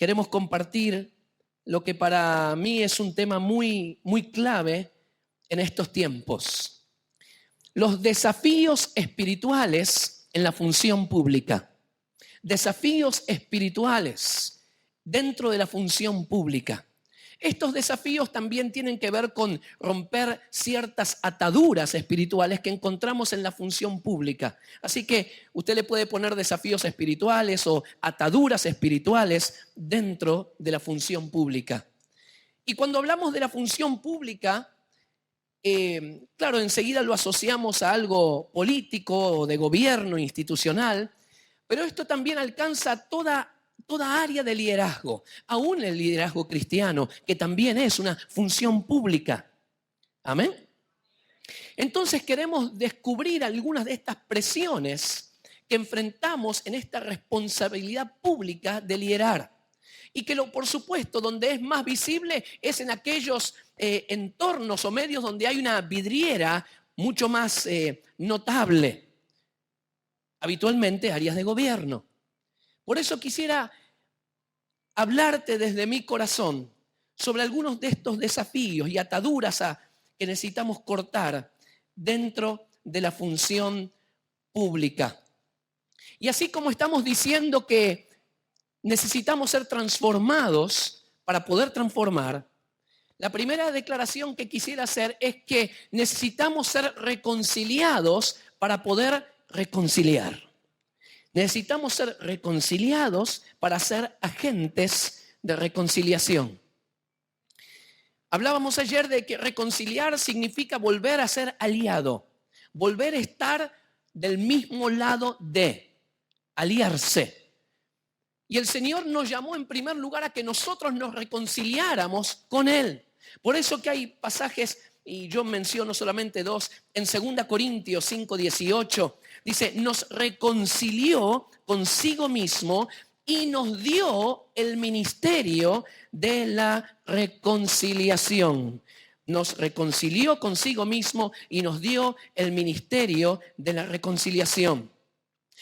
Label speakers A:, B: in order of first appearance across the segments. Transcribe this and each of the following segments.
A: queremos compartir lo que para mí es un tema muy clave en estos tiempos. Los desafíos espirituales en la función pública. Desafíos espirituales dentro de la función pública. Estos desafíos también tienen que ver con romper ciertas ataduras espirituales que encontramos en la función pública. Así que usted le puede poner desafíos espirituales o ataduras espirituales dentro de la función pública. Y cuando hablamos de la función pública, claro, enseguida lo asociamos a algo político o de gobierno institucional, pero esto también alcanza toda área de liderazgo, aún el liderazgo cristiano, que también es una función pública. ¿Amén? Entonces queremos descubrir algunas de estas presiones que enfrentamos en esta responsabilidad pública de liderar. Y que por supuesto, donde es más visible es en aquellos entornos o medios donde hay una vidriera mucho más notable. Habitualmente áreas de gobierno. Por eso quisiera hablarte desde mi corazón sobre algunos de estos desafíos y ataduras que necesitamos cortar dentro de la función pública. Y así como estamos diciendo que necesitamos ser transformados para poder transformar, la primera declaración que quisiera hacer es que necesitamos ser reconciliados para poder reconciliar. Necesitamos ser reconciliados para ser agentes de reconciliación. Hablábamos ayer de que reconciliar significa volver a ser aliado, volver a estar del mismo lado de, aliarse. Y el Señor nos llamó en primer lugar a que nosotros nos reconciliáramos con Él. Por eso que hay pasajes, y yo menciono solamente dos, en 2 Corintios 5:18, dice, nos reconcilió consigo mismo y nos dio el ministerio de la reconciliación. Nos reconcilió consigo mismo y nos dio el ministerio de la reconciliación.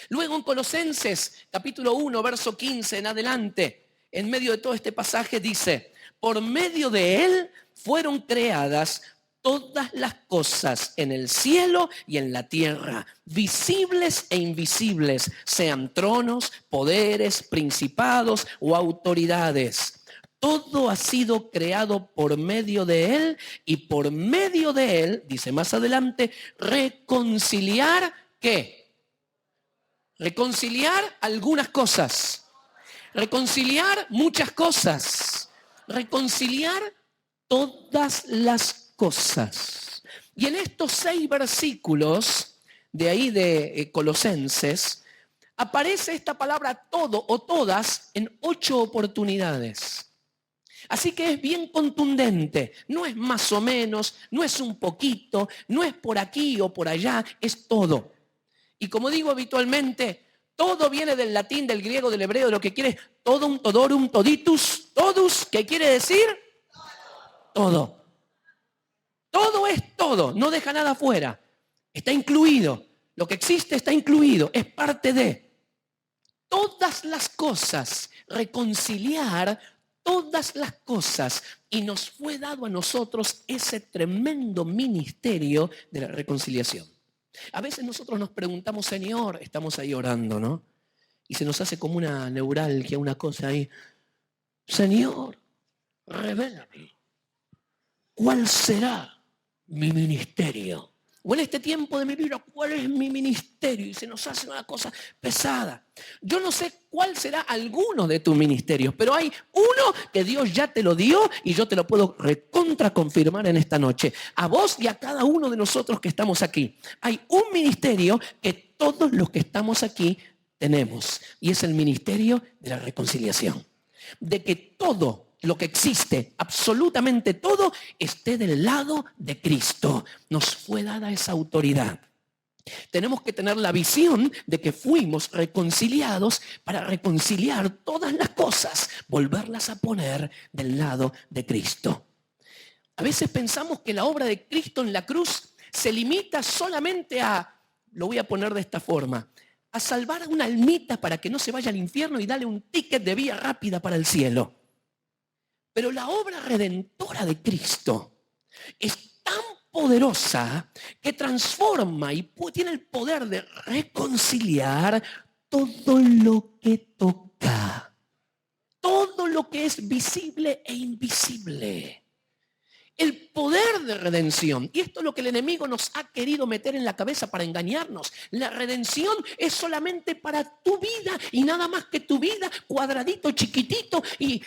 A: Luego en Colosenses capítulo 1, verso 15 en adelante, en medio de todo este pasaje dice, por medio de Él fueron creadas todas las cosas en el cielo y en la tierra, visibles e invisibles, sean tronos, poderes, principados o autoridades. Todo ha sido creado por medio de Él y por medio de Él, dice más adelante, reconciliar, ¿qué? Reconciliar algunas cosas, reconciliar muchas cosas, reconciliar todas las cosas. Y en estos 6 versículos de ahí de Colosenses, aparece esta palabra todo o todas en 8 oportunidades. Así que es bien contundente, no es más o menos, no es un poquito, no es por aquí o por allá, es todo. Y como digo habitualmente, todo viene del latín, del griego, del hebreo, de lo que quiere, todum, todorum, toditus, todus, ¿qué quiere decir? Todo. Todo es todo, no deja nada fuera. Está incluido. Lo que existe está incluido, es parte de. Todas las cosas, reconciliar todas las cosas. Y nos fue dado a nosotros ese tremendo ministerio de la reconciliación. A veces nosotros nos preguntamos, Señor, estamos ahí orando, ¿no? Y se nos hace como una neuralgia, una cosa ahí. Señor, revélame, ¿cuál será mi ministerio? O en este tiempo de mi vida, ¿cuál es mi ministerio? Y se nos hace una cosa pesada. Yo no sé cuál será alguno de tus ministerios, pero hay uno que Dios ya te lo dio y yo te lo puedo recontraconfirmar en esta noche. A vos y a cada uno de nosotros que estamos aquí. Hay un ministerio que todos los que estamos aquí tenemos. Y es el ministerio de la reconciliación. De que todo lo que existe, absolutamente todo, esté del lado de Cristo. Nos fue dada esa autoridad. Tenemos que tener la visión de que fuimos reconciliados para reconciliar todas las cosas, volverlas a poner del lado de Cristo. A veces pensamos que la obra de Cristo en la cruz se limita solamente a, lo voy a poner de esta forma, a salvar a una almita para que no se vaya al infierno y darle un ticket de vía rápida para el cielo. Pero la obra redentora de Cristo es tan poderosa que transforma y tiene el poder de reconciliar todo lo que toca, todo lo que es visible e invisible. El poder de redención, y esto es lo que el enemigo nos ha querido meter en la cabeza para engañarnos. La redención es solamente para tu vida y nada más que tu vida, cuadradito, chiquitito, y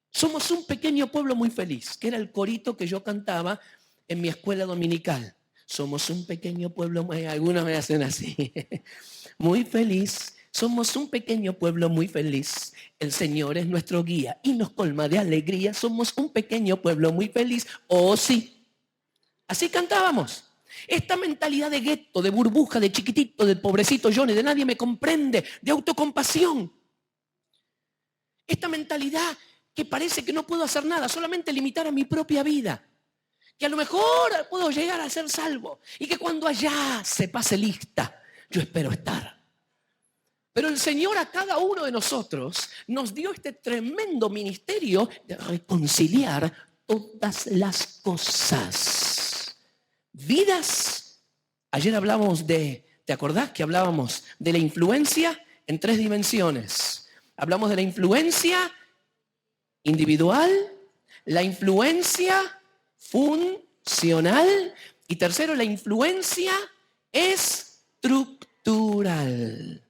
A: somos un pequeño pueblo muy feliz, que era el corito que yo cantaba en mi escuela dominical. Somos un pequeño pueblo, algunos me hacen así, muy feliz. Somos un pequeño pueblo muy feliz. El Señor es nuestro guía y nos colma de alegría. Somos un pequeño pueblo muy feliz. Oh, sí. Así cantábamos. Esta mentalidad de gueto, de burbuja, de chiquitito, del pobrecito Johnny, de nadie me comprende, de autocompasión. Esta mentalidad que parece que no puedo hacer nada, solamente limitar a mi propia vida. Que a lo mejor puedo llegar a ser salvo y que cuando allá se pase lista, yo espero estar. Pero el Señor a cada uno de nosotros nos dio este tremendo ministerio de reconciliar todas las cosas. Vidas. Ayer hablamos ¿te acordás que hablábamos de la influencia en 3 dimensiones? Hablamos de la influencia individual, la influencia funcional y tercero, la influencia estructural.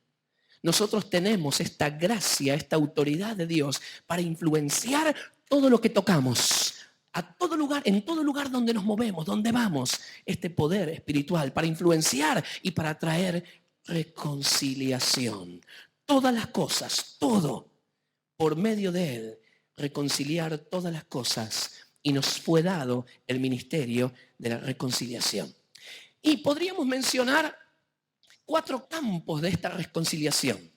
A: Nosotros tenemos esta gracia, esta autoridad de Dios para influenciar todo lo que tocamos, a todo lugar, en todo lugar donde nos movemos, donde vamos, este poder espiritual para influenciar y para traer reconciliación. Todas las cosas, todo, por medio de Él, reconciliar todas las cosas y nos fue dado el ministerio de la reconciliación. Y podríamos mencionar 4 campos de esta reconciliación.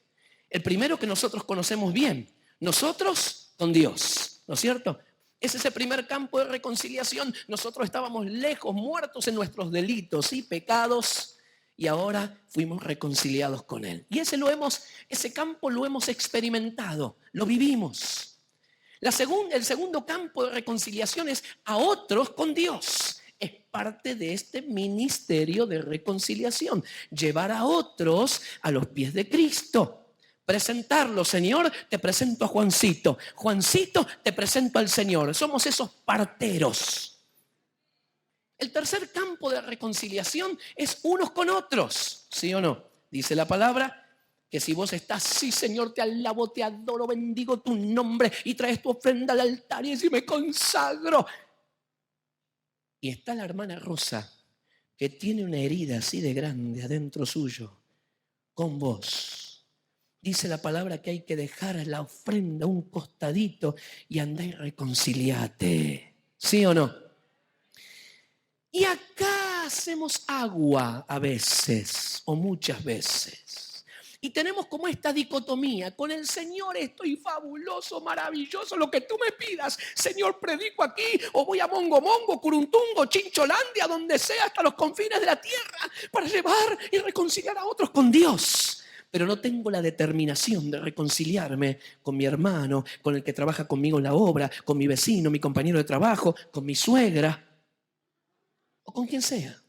A: El primero que nosotros conocemos bien, nosotros con Dios, ¿no es cierto? Ese es el primer campo de reconciliación. Nosotros estábamos lejos, muertos en nuestros delitos y pecados, y ahora fuimos reconciliados con Él. Y ese campo lo hemos experimentado, lo vivimos. El segundo campo de reconciliación es a otros con Dios. Es parte de este ministerio de reconciliación. Llevar a otros a los pies de Cristo. Presentarlo, Señor, te presento a Juancito. Juancito, te presento al Señor. Somos esos parteros. El tercer campo de reconciliación es unos con otros. ¿Sí o no? Dice la palabra que si vos estás, sí, Señor, te alabo, te adoro, bendigo tu nombre y traes tu ofrenda al altar y así me consagro. Y está la hermana Rosa, que tiene una herida así de grande adentro suyo, con vos. Dice la palabra que hay que dejar la ofrenda a un costadito y andá y reconciliate. ¿Sí o no? Y acá hacemos agua a veces, o muchas veces. Y tenemos como esta dicotomía, con el Señor estoy fabuloso, maravilloso, lo que tú me pidas. Señor, predico aquí, o voy a Mongo, Curuntungo, Chincholandia, donde sea, hasta los confines de la tierra, para llevar y reconciliar a otros con Dios. Pero no tengo la determinación de reconciliarme con mi hermano, con el que trabaja conmigo en la obra, con mi vecino, mi compañero de trabajo, con mi suegra, o con quien sea.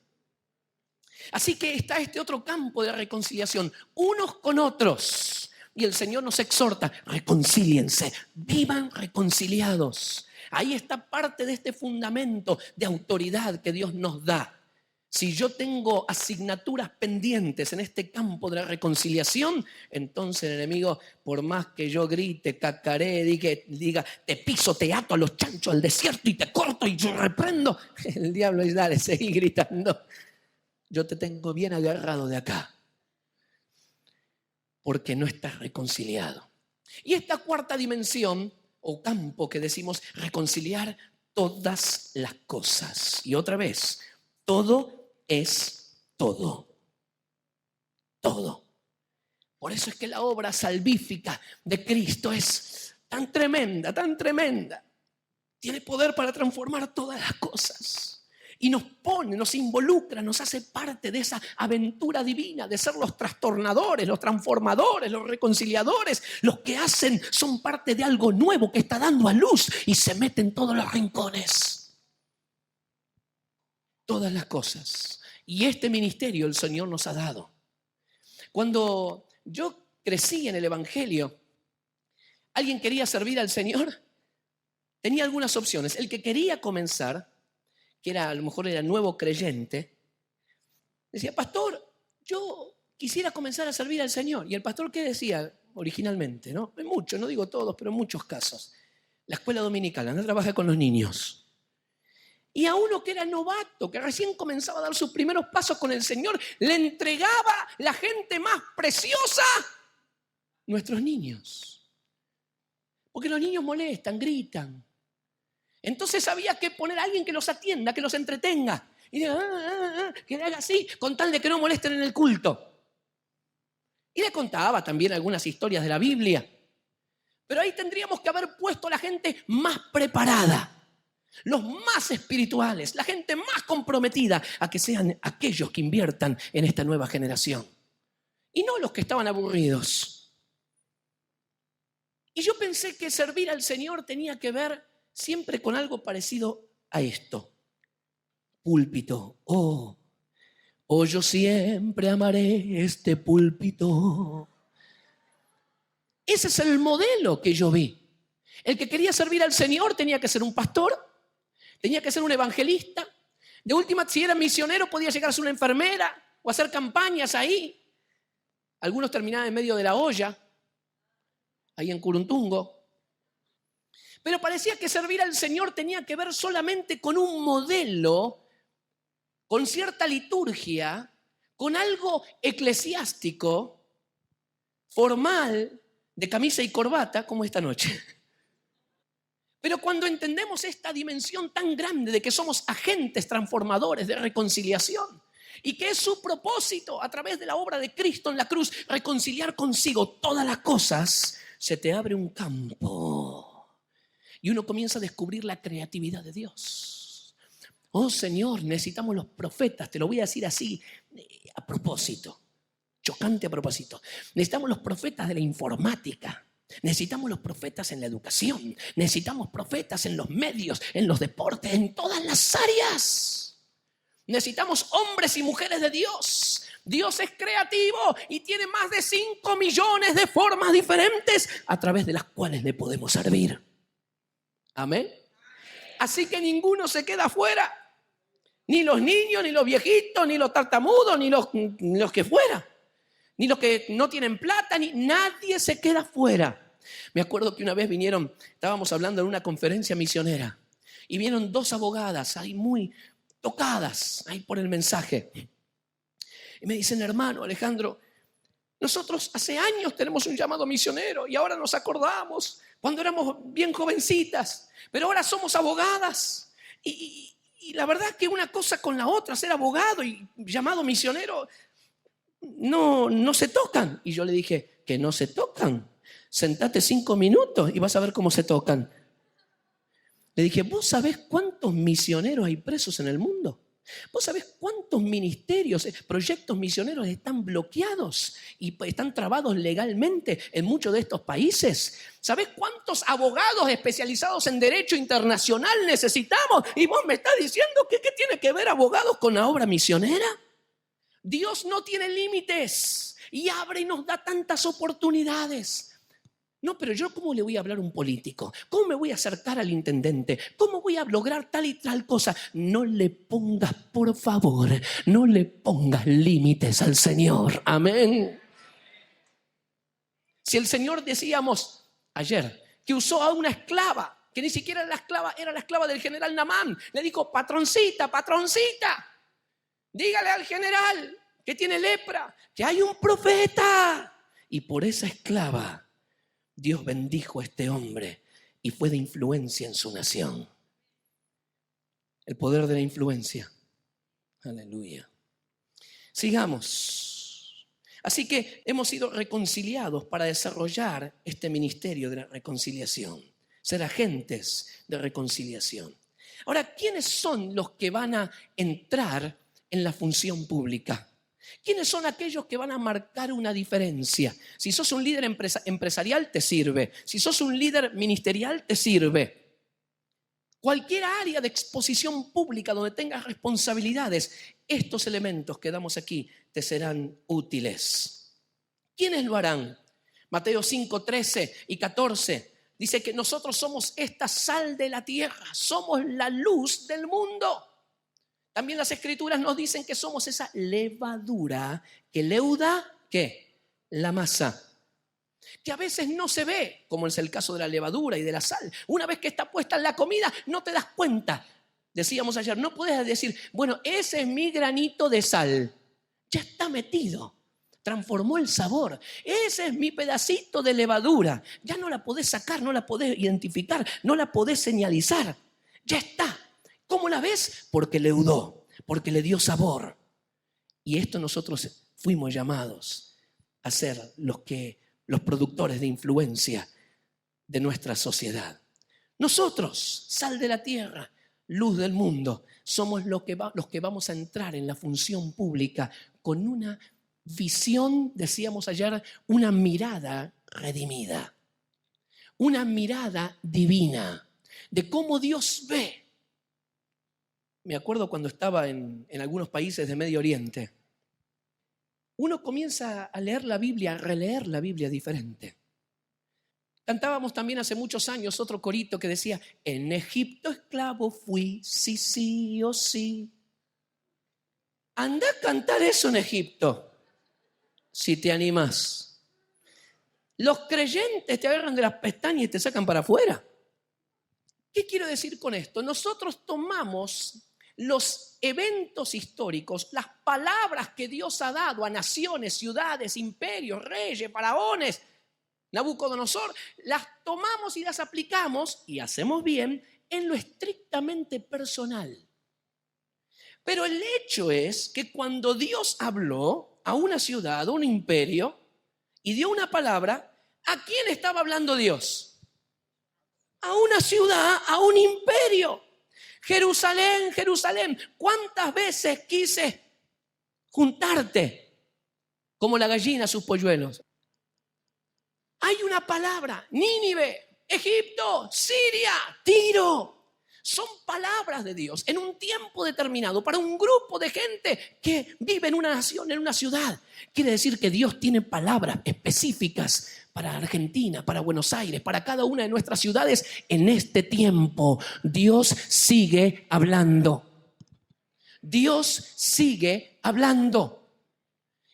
A: Así que está este otro campo de reconciliación, unos con otros. Y el Señor nos exhorta, reconcíliense, vivan reconciliados. Ahí está parte de este fundamento de autoridad que Dios nos da. Si yo tengo asignaturas pendientes en este campo de la reconciliación, entonces el enemigo, por más que yo grite, cacaré, diga, te piso, te ato a los chanchos al desierto y te corto y yo reprendo, el diablo dice, dale, seguí gritando. Yo te tengo bien agarrado de acá, porque no estás reconciliado. Y esta cuarta dimensión, o campo que decimos, reconciliar todas las cosas. Y otra vez, todo es todo. Todo. Por eso es que la obra salvífica de Cristo es tan tremenda, tan tremenda. Tiene poder para transformar todas las cosas. Y nos pone, nos involucra, nos hace parte de esa aventura divina de ser los trastornadores, los transformadores, los reconciliadores. Los que hacen son parte de algo nuevo que está dando a luz y se mete en todos los rincones. Todas las cosas. Y este ministerio el Señor nos ha dado. Cuando yo crecí en el Evangelio, alguien quería servir al Señor, tenía algunas opciones. El que quería comenzar, que a lo mejor era nuevo creyente, decía, pastor, yo quisiera comenzar a servir al Señor. Y el pastor, ¿qué decía originalmente? ¿No? En muchos, no digo todos, pero en muchos casos. La escuela dominical, anda a trabajar con los niños. Y a uno que era novato, que recién comenzaba a dar sus primeros pasos con el Señor, le entregaba la gente más preciosa, nuestros niños. Porque los niños molestan, gritan. Entonces había que poner a alguien que los atienda, que los entretenga. Y que le haga así, con tal de que no molesten en el culto. Y le contaba también algunas historias de la Biblia. Pero ahí tendríamos que haber puesto a la gente más preparada, los más espirituales, la gente más comprometida a que sean aquellos que inviertan en esta nueva generación. Y no los que estaban aburridos. Y yo pensé que servir al Señor tenía que ver siempre con algo parecido a esto. Púlpito. Oh, yo siempre amaré este púlpito. Ese es el modelo que yo vi. El que quería servir al Señor tenía que ser un pastor, tenía que ser un evangelista. De última, si era misionero, podía llegar a ser una enfermera o hacer campañas ahí. Algunos terminaban en medio de la olla, ahí en Curuntungo. Pero parecía que servir al Señor tenía que ver solamente con un modelo, con cierta liturgia, con algo eclesiástico, formal, de camisa y corbata, como esta noche. Pero cuando entendemos esta dimensión tan grande de que somos agentes transformadores de reconciliación y que es su propósito a través de la obra de Cristo en la cruz reconciliar consigo todas las cosas, se te abre un campo y uno comienza a descubrir la creatividad de Dios. Oh Señor, necesitamos los profetas, te lo voy a decir así a propósito, chocante a propósito. Necesitamos los profetas de la informática. Necesitamos los profetas en la educación, necesitamos profetas en los medios, en los deportes, en todas las áreas. Necesitamos hombres y mujeres de Dios. Dios es creativo y tiene más de 5 millones de formas diferentes a través de las cuales le podemos servir. Amén. Así que ninguno se queda afuera. Ni los niños, ni los viejitos, ni los tartamudos, ni los que fuera. Ni los que no tienen plata, ni nadie se queda fuera. Me acuerdo que una vez estábamos hablando en una conferencia misionera y vinieron 2 abogadas ahí muy tocadas ahí por el mensaje. Y me dicen, hermano Alejandro, nosotros hace años tenemos un llamado misionero y ahora nos acordamos cuando éramos bien jovencitas, pero ahora somos abogadas. Y la verdad que una cosa con la otra, ser abogado y llamado misionero, no se tocan. Y yo le dije, que no se tocan. Sentate 5 minutos y vas a ver cómo se tocan. Le dije, ¿vos sabés cuántos misioneros hay presos en el mundo? ¿Vos sabés cuántos ministerios, proyectos misioneros están bloqueados y están trabados legalmente en muchos de estos países? ¿Sabés cuántos abogados especializados en derecho internacional necesitamos? Y vos me estás diciendo que ¿qué tiene que ver abogados con la obra misionera? Dios no tiene límites y abre y nos da tantas oportunidades. No, pero yo ¿cómo le voy a hablar a un político? ¿Cómo me voy a acercar al intendente? ¿Cómo voy a lograr tal y tal cosa? No le pongas, por favor, no le pongas límites al Señor. Amén. Si el Señor, decíamos ayer, que usó a una esclava, que ni siquiera era la esclava del general Naamán, le dijo, patroncita, patroncita, dígale al general que tiene lepra, que hay un profeta. Y por esa esclava, Dios bendijo a este hombre y fue de influencia en su nación. El poder de la influencia. Aleluya. Sigamos. Así que hemos sido reconciliados para desarrollar este ministerio de la reconciliación. Ser agentes de reconciliación. Ahora, ¿quiénes son los que van a entrar en la función pública? ¿Quiénes son aquellos que van a marcar una diferencia? Si sos un líder empresarial, te sirve. Si sos un líder ministerial, te sirve. Cualquier área de exposición pública donde tengas responsabilidades, estos elementos que damos aquí te serán útiles. ¿Quiénes lo harán? Mateo 5, 13 y 14 dice que nosotros somos esta sal de la tierra, somos la luz del mundo. También las escrituras nos dicen que somos esa levadura que leuda, ¿qué? La masa. Que a veces no se ve, como es el caso de la levadura y de la sal. Una vez que está puesta en la comida, no te das cuenta. Decíamos ayer, no puedes decir, bueno, ese es mi granito de sal. Ya está metido, transformó el sabor. Ese es mi pedacito de levadura. Ya no la podés sacar, no la podés identificar, no la podés señalizar. Ya está. ¿Cómo la ves? Porque leudó, porque le dio sabor. Y esto nosotros fuimos llamados a ser los productores de influencia de nuestra sociedad. Nosotros, sal de la tierra, luz del mundo, somos los que vamos a entrar en la función pública con una visión, decíamos ayer, una mirada redimida, una mirada divina de cómo Dios ve. Me acuerdo cuando estaba en algunos países de Medio Oriente, uno comienza a leer la Biblia, a releer la Biblia diferente. Cantábamos también hace muchos años otro corito que decía, en Egipto esclavo fui, sí, sí o sí. Anda a cantar eso en Egipto, si te animás. Los creyentes te agarran de las pestañas y te sacan para afuera. ¿Qué quiero decir con esto? Nosotros tomamos los eventos históricos, las palabras que Dios ha dado a naciones, ciudades, imperios, reyes, faraones, Nabucodonosor, las tomamos y las aplicamos, y hacemos bien, en lo estrictamente personal. Pero el hecho es que cuando Dios habló a una ciudad, a un imperio, y dio una palabra, ¿a quién estaba hablando Dios? A una ciudad, a un imperio. Jerusalén, Jerusalén, ¿cuántas veces quise juntarte como la gallina a sus polluelos? Hay una palabra, Nínive, Egipto, Siria, Tiro. Son palabras de Dios en un tiempo determinado para un grupo de gente que vive en una nación, en una ciudad. Quiere decir que Dios tiene palabras específicas para Argentina, para Buenos Aires, para cada una de nuestras ciudades. En este tiempo Dios sigue hablando. Dios sigue hablando.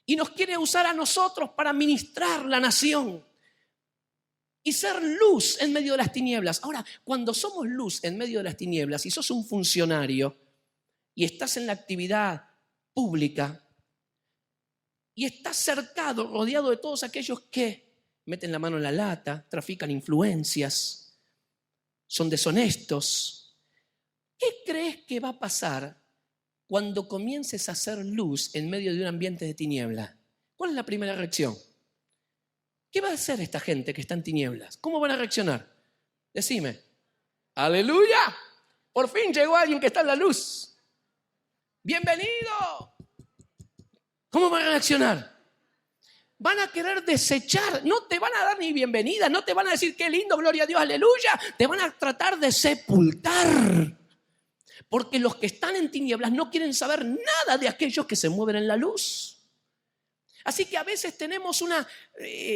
A: Y nos quiere usar a nosotros para ministrar la nación y ser luz en medio de las tinieblas. Ahora, cuando somos luz en medio de las tinieblas y sos un funcionario y estás en la actividad pública y estás cercado, rodeado de todos aquellos que meten la mano en la lata, trafican influencias, son deshonestos, ¿qué crees que va a pasar cuando comiences a hacer luz en medio de un ambiente de tiniebla? ¿Cuál es la primera reacción? ¿Qué va a hacer esta gente que está en tinieblas? ¿Cómo van a reaccionar? Decime. ¡Aleluya! Por fin llegó alguien que está en la luz. ¡Bienvenido! ¿Cómo van a reaccionar? Van a querer desechar, no te van a dar ni bienvenida, no te van a decir qué lindo, gloria a Dios, aleluya. Te van a tratar de sepultar. Porque los que están en tinieblas no quieren saber nada de aquellos que se mueven en la luz. Así que a veces tenemos una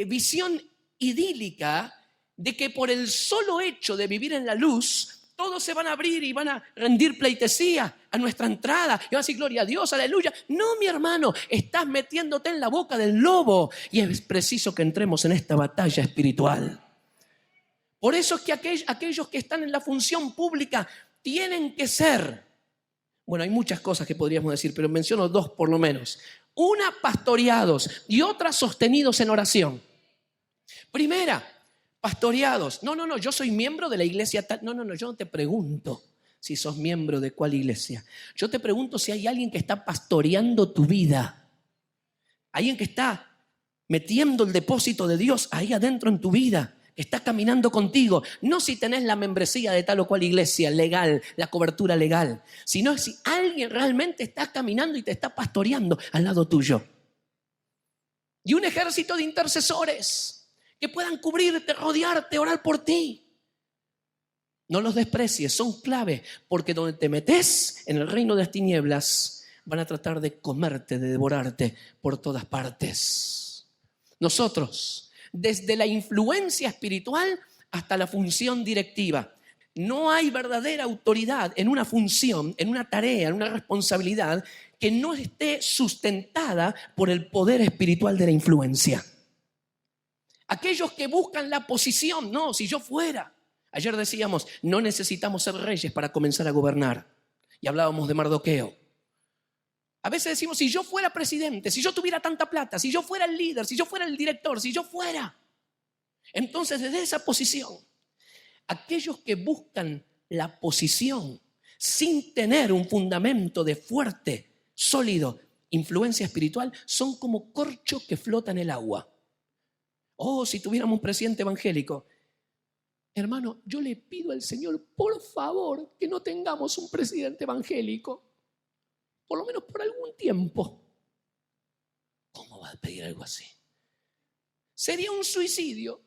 A: visión idílica de que por el solo hecho de vivir en la luz, todos se van a abrir y van a rendir pleitesía a nuestra entrada. Y van a decir, gloria a Dios, aleluya. No, mi hermano, estás metiéndote en la boca del lobo. Y es preciso que entremos en esta batalla espiritual. Por eso es que aquellos que están en la función pública tienen que ser, bueno, hay muchas cosas que podríamos decir, pero menciono dos por lo menos. Una, pastoreados, y otra, sostenidos en oración. Primera, pastoreados. No, yo soy miembro de la iglesia tal. No, yo no te pregunto si sos miembro de cuál iglesia. Yo te pregunto si hay alguien que está pastoreando tu vida. Alguien que está metiendo el depósito de Dios ahí adentro en tu vida, está caminando contigo. No si tenés la membresía de tal o cual iglesia legal, la cobertura legal, sino si alguien realmente está caminando y te está pastoreando al lado tuyo. Y un ejército de intercesores que puedan cubrirte, rodearte, orar por ti. No los desprecies, son clave, porque donde te metes en el reino de las tinieblas, van a tratar de comerte, de devorarte por todas partes. Nosotros, desde la influencia espiritual hasta la función directiva, no hay verdadera autoridad en una función, en una tarea, en una responsabilidad que no esté sustentada por el poder espiritual de la influencia. Aquellos que buscan la posición, no, si yo fuera. Ayer decíamos, no necesitamos ser reyes para comenzar a gobernar. Y hablábamos de Mardoqueo. A veces decimos, si yo fuera presidente, si yo tuviera tanta plata, si yo fuera el líder, si yo fuera el director, si yo fuera. Entonces, desde esa posición, aquellos que buscan la posición sin tener un fundamento de fuerte, sólido, influencia espiritual, son como corcho que flota en el agua. Oh, si tuviéramos un presidente evangélico. Hermano, yo le pido al Señor, por favor, que no tengamos un presidente evangélico, por lo menos por algún tiempo. ¿Cómo va a pedir algo así? Sería un suicidio.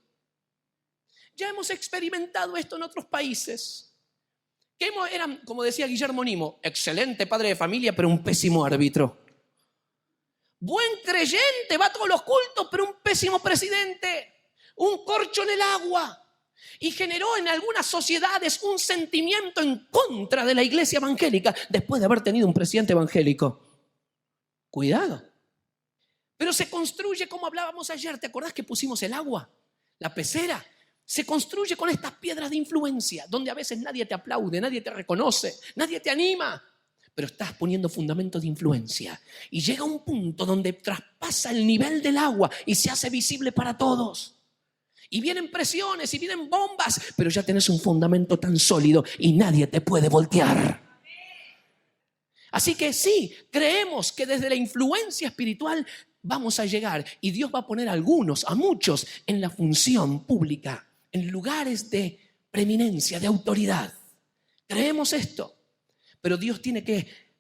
A: Ya hemos experimentado esto en otros países. Que eran, como decía Guillermo Nimo, excelente padre de familia, pero un pésimo árbitro. Buen creyente, va a todos los cultos, pero un pésimo presidente. Un corcho en el agua. Y generó en algunas sociedades un sentimiento en contra de la iglesia evangélica después de haber tenido un presidente evangélico. Cuidado. Pero se construye como hablábamos ayer. ¿Te acordás que pusimos el agua? La pecera. Se construye con estas piedras de influencia, donde a veces nadie te aplaude, nadie te reconoce, nadie te anima. Pero estás poniendo fundamentos de influencia. Y llega un punto donde traspasa el nivel del agua y se hace visible para todos. Y vienen presiones y vienen bombas, pero ya tenés un fundamento tan sólido y nadie te puede voltear. Así que sí, creemos que desde la influencia espiritual vamos a llegar y Dios va a poner a algunos, a muchos, en la función pública, en lugares de preeminencia, de autoridad. Creemos esto, pero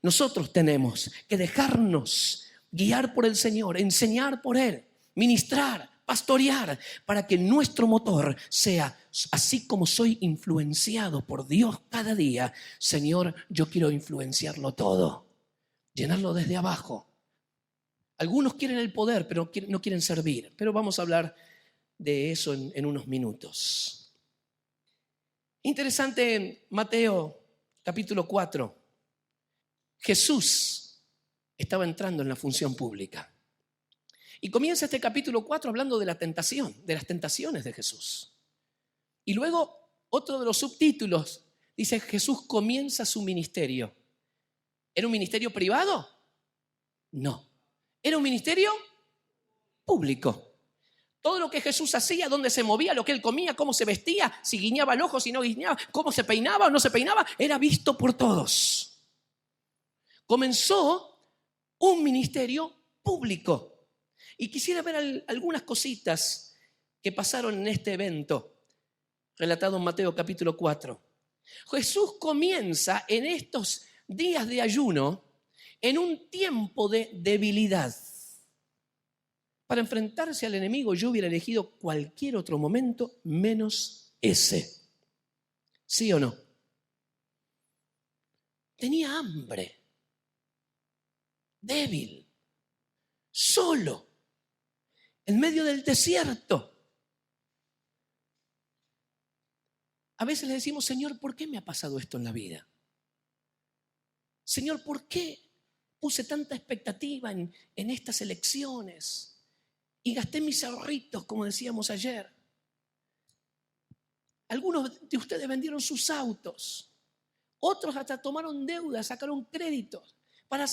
A: nosotros tenemos que dejarnos guiar por el Señor, enseñar por Él, ministrar, pastorear, para que nuestro motor sea, así como soy influenciado por Dios cada día, Señor, yo quiero influenciarlo todo, llenarlo desde abajo. Algunos quieren el poder, pero no quieren servir. Pero vamos a hablar de eso en unos minutos. Interesante en Mateo capítulo 4. Jesús estaba entrando en la función pública. Y comienza este capítulo 4 hablando de la tentación, de las tentaciones de Jesús. Y luego otro de los subtítulos dice, Jesús comienza su ministerio. ¿Era un ministerio privado? No. Era un ministerio público. Todo lo que Jesús hacía, dónde se movía, lo que él comía, cómo se vestía, si guiñaba el ojo, si no guiñaba, cómo se peinaba o no se peinaba, era visto por todos. Comenzó un ministerio público. Y quisiera ver algunas cositas que pasaron en este evento, relatado en Mateo capítulo 4. Jesús comienza en estos días de ayuno, en un tiempo de debilidad. Para enfrentarse al enemigo yo hubiera elegido cualquier otro momento menos ese. ¿Sí o no? Tenía hambre, débil, solo, en medio del desierto. A veces le decimos, Señor, ¿por qué me ha pasado esto en la vida? Señor, ¿por qué puse tanta expectativa en estas elecciones? Y gasté mis ahorritos, como decíamos ayer. Algunos de ustedes vendieron sus autos. Otros hasta tomaron deudas, sacaron créditos para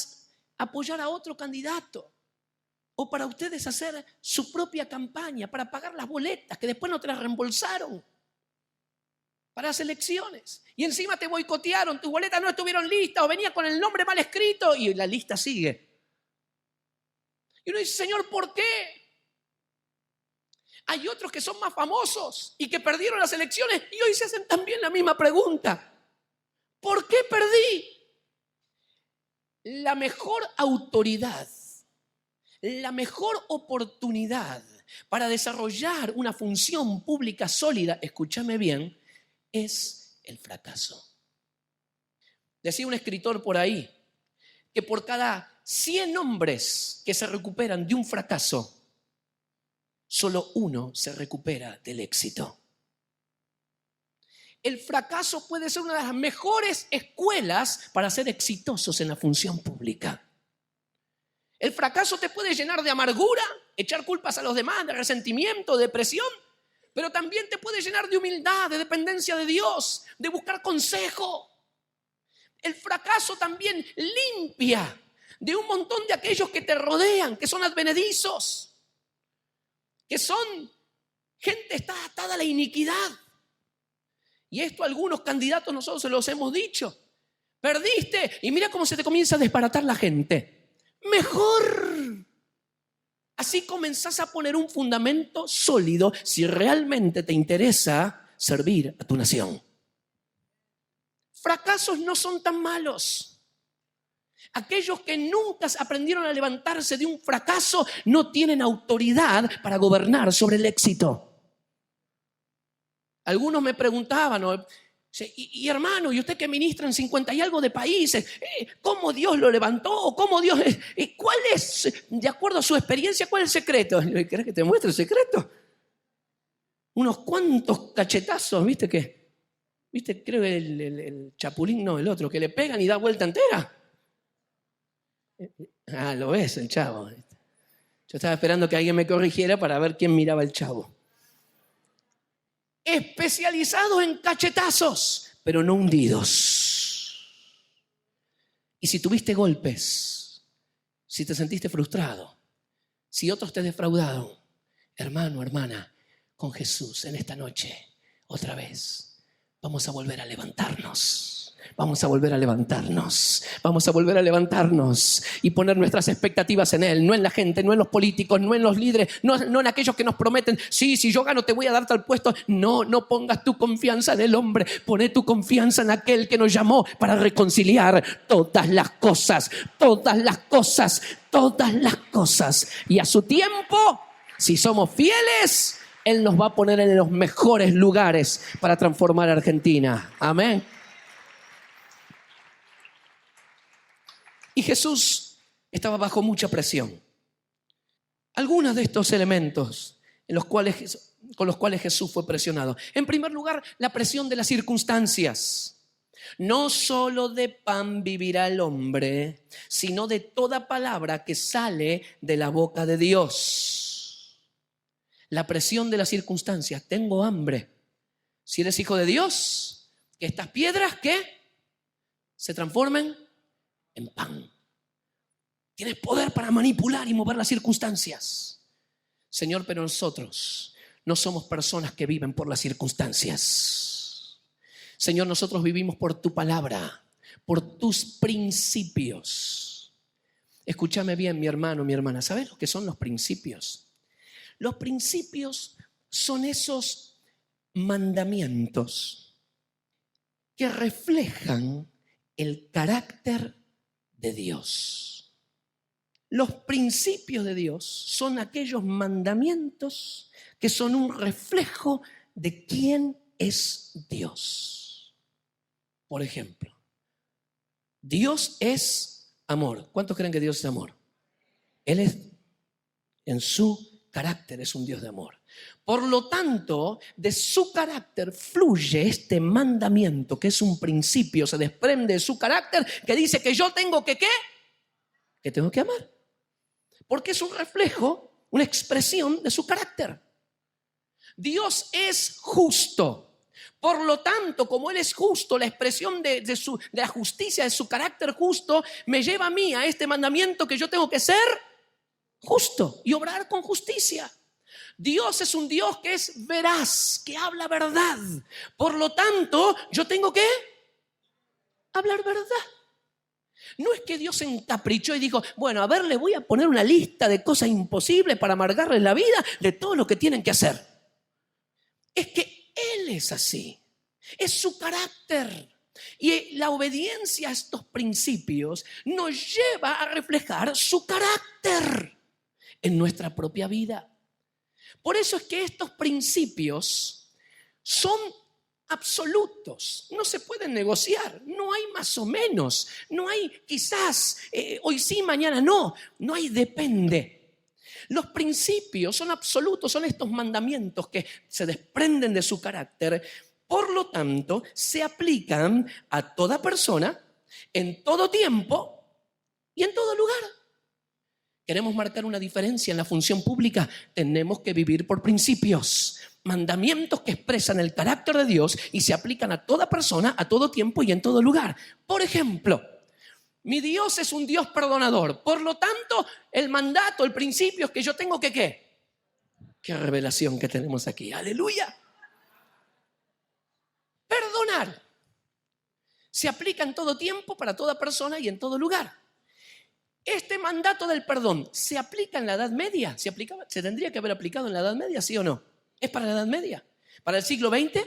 A: apoyar a otro candidato. O para ustedes hacer su propia campaña, para pagar las boletas que después no te las reembolsaron. Para las elecciones. Y encima te boicotearon, tus boletas no estuvieron listas o venía con el nombre mal escrito y la lista sigue. Y uno dice, Señor, ¿por qué? Hay otros que son más famosos y que perdieron las elecciones y hoy se hacen también la misma pregunta. ¿Por qué perdí? La mejor autoridad, la mejor oportunidad para desarrollar una función pública sólida, escúchame bien, es el fracaso. Decía un escritor por ahí que por cada 100 hombres que se recuperan de un fracaso, solo uno se recupera del éxito. El fracaso puede ser una de las mejores escuelas para ser exitosos en la función pública. El fracaso te puede llenar de amargura, echar culpas a los demás, de resentimiento, de depresión, pero también te puede llenar de humildad, de dependencia de Dios, de buscar consejo. El fracaso también limpia de un montón de aquellos que te rodean, que son advenedizos, que son gente está atada a la iniquidad. Y esto a algunos candidatos nosotros se los hemos dicho. Perdiste y mira cómo se te comienza a desbaratar la gente. Mejor. Así comenzás a poner un fundamento sólido si realmente te interesa servir a tu nación. Fracasos no son tan malos. Aquellos que nunca aprendieron a levantarse de un fracaso no tienen autoridad para gobernar sobre el éxito. Algunos me preguntaban, ¿no? Y hermano, ¿y usted que ministra en 50 y algo de países? ¿Cómo Dios lo levantó? ¿Cómo Dios? ¿Cuál es, de acuerdo a su experiencia, cuál es el secreto? ¿Querés que te muestre el secreto? Unos cuantos cachetazos, ¿viste qué? ¿Viste? Creo que el chapulín, no, el otro, que le pegan y da vuelta entera. Ah, lo ves, el chavo. Yo estaba esperando que alguien me corrigiera para ver quién miraba el chavo. Especializados en cachetazos, pero no hundidos. Y si tuviste golpes, si te sentiste frustrado, si otros te defraudaron, hermano, hermana, con Jesús en esta noche, otra vez, vamos a volver a levantarnos. Vamos a volver a levantarnos. Vamos a volver a levantarnos y poner nuestras expectativas en Él, no en la gente, no en los políticos, no en los líderes, no en aquellos que nos prometen, sí, si yo gano te voy a dar tal puesto. No pongas tu confianza en el hombre, poné tu confianza en aquel que nos llamó para reconciliar todas las cosas, todas las cosas, todas las cosas. Y a su tiempo, si somos fieles, Él nos va a poner en los mejores lugares para transformar a Argentina. Amén. Y Jesús estaba bajo mucha presión. Algunos de estos elementos con los cuales Jesús fue presionado. En primer lugar, la presión de las circunstancias. No solo de pan vivirá el hombre, sino de toda palabra que sale de la boca de Dios. La presión de las circunstancias. Tengo hambre. Si eres hijo de Dios, que estas piedras, ¿qué? Se transformen en pan. Tienes poder para manipular y mover las circunstancias. Señor, pero nosotros no somos personas que viven por las circunstancias. Señor, nosotros vivimos por tu palabra, por tus principios. Escúchame bien, mi hermano, mi hermana. ¿Sabes lo que son los principios? Los principios son esos mandamientos que reflejan el carácter de Dios. Los principios de Dios son aquellos mandamientos que son un reflejo de quién es Dios. Por ejemplo, Dios es amor. ¿Cuántos creen que Dios es amor? Él es, en su carácter, es un Dios de amor. Por lo tanto, de su carácter fluye este mandamiento, que es un principio, se desprende de su carácter, que dice que yo tengo que ¿qué? Que tengo que amar. Porque es un reflejo, una expresión de su carácter. Dios es justo. Por lo tanto, como Él es justo, la expresión de la justicia, de su carácter justo, me lleva a mí a este mandamiento que yo tengo que ser justo y obrar con justicia. Dios es un Dios que es veraz, que habla verdad. Por lo tanto, yo tengo que hablar verdad. No es que Dios se encaprichó y dijo, bueno, a ver, le voy a poner una lista de cosas imposibles para amargarles la vida de todo lo que tienen que hacer. Es que Él es así. Es su carácter. Y la obediencia a estos principios nos lleva a reflejar su carácter en nuestra propia vida. Por eso es que estos principios son absolutos, no se pueden negociar, no hay más o menos, no hay quizás, hoy sí, mañana no hay depende. Los principios son absolutos, son estos mandamientos que se desprenden de su carácter, por lo tanto, se aplican a toda persona, en todo tiempo y en todo lugar. ¿Queremos marcar una diferencia en la función pública? Tenemos que vivir por principios, mandamientos que expresan el carácter de Dios y se aplican a toda persona, a todo tiempo y en todo lugar. Por ejemplo, mi Dios es un Dios perdonador. Por lo tanto, el mandato, el principio es que yo tengo que ¿qué? Qué revelación que tenemos aquí. ¡Aleluya! Perdonar se aplica en todo tiempo, para toda persona y en todo lugar. Este mandato del perdón, ¿se aplica en la Edad Media? ¿Se tendría que haber aplicado en la Edad Media, sí o no? ¿Es para la Edad Media? ¿Para el siglo XX?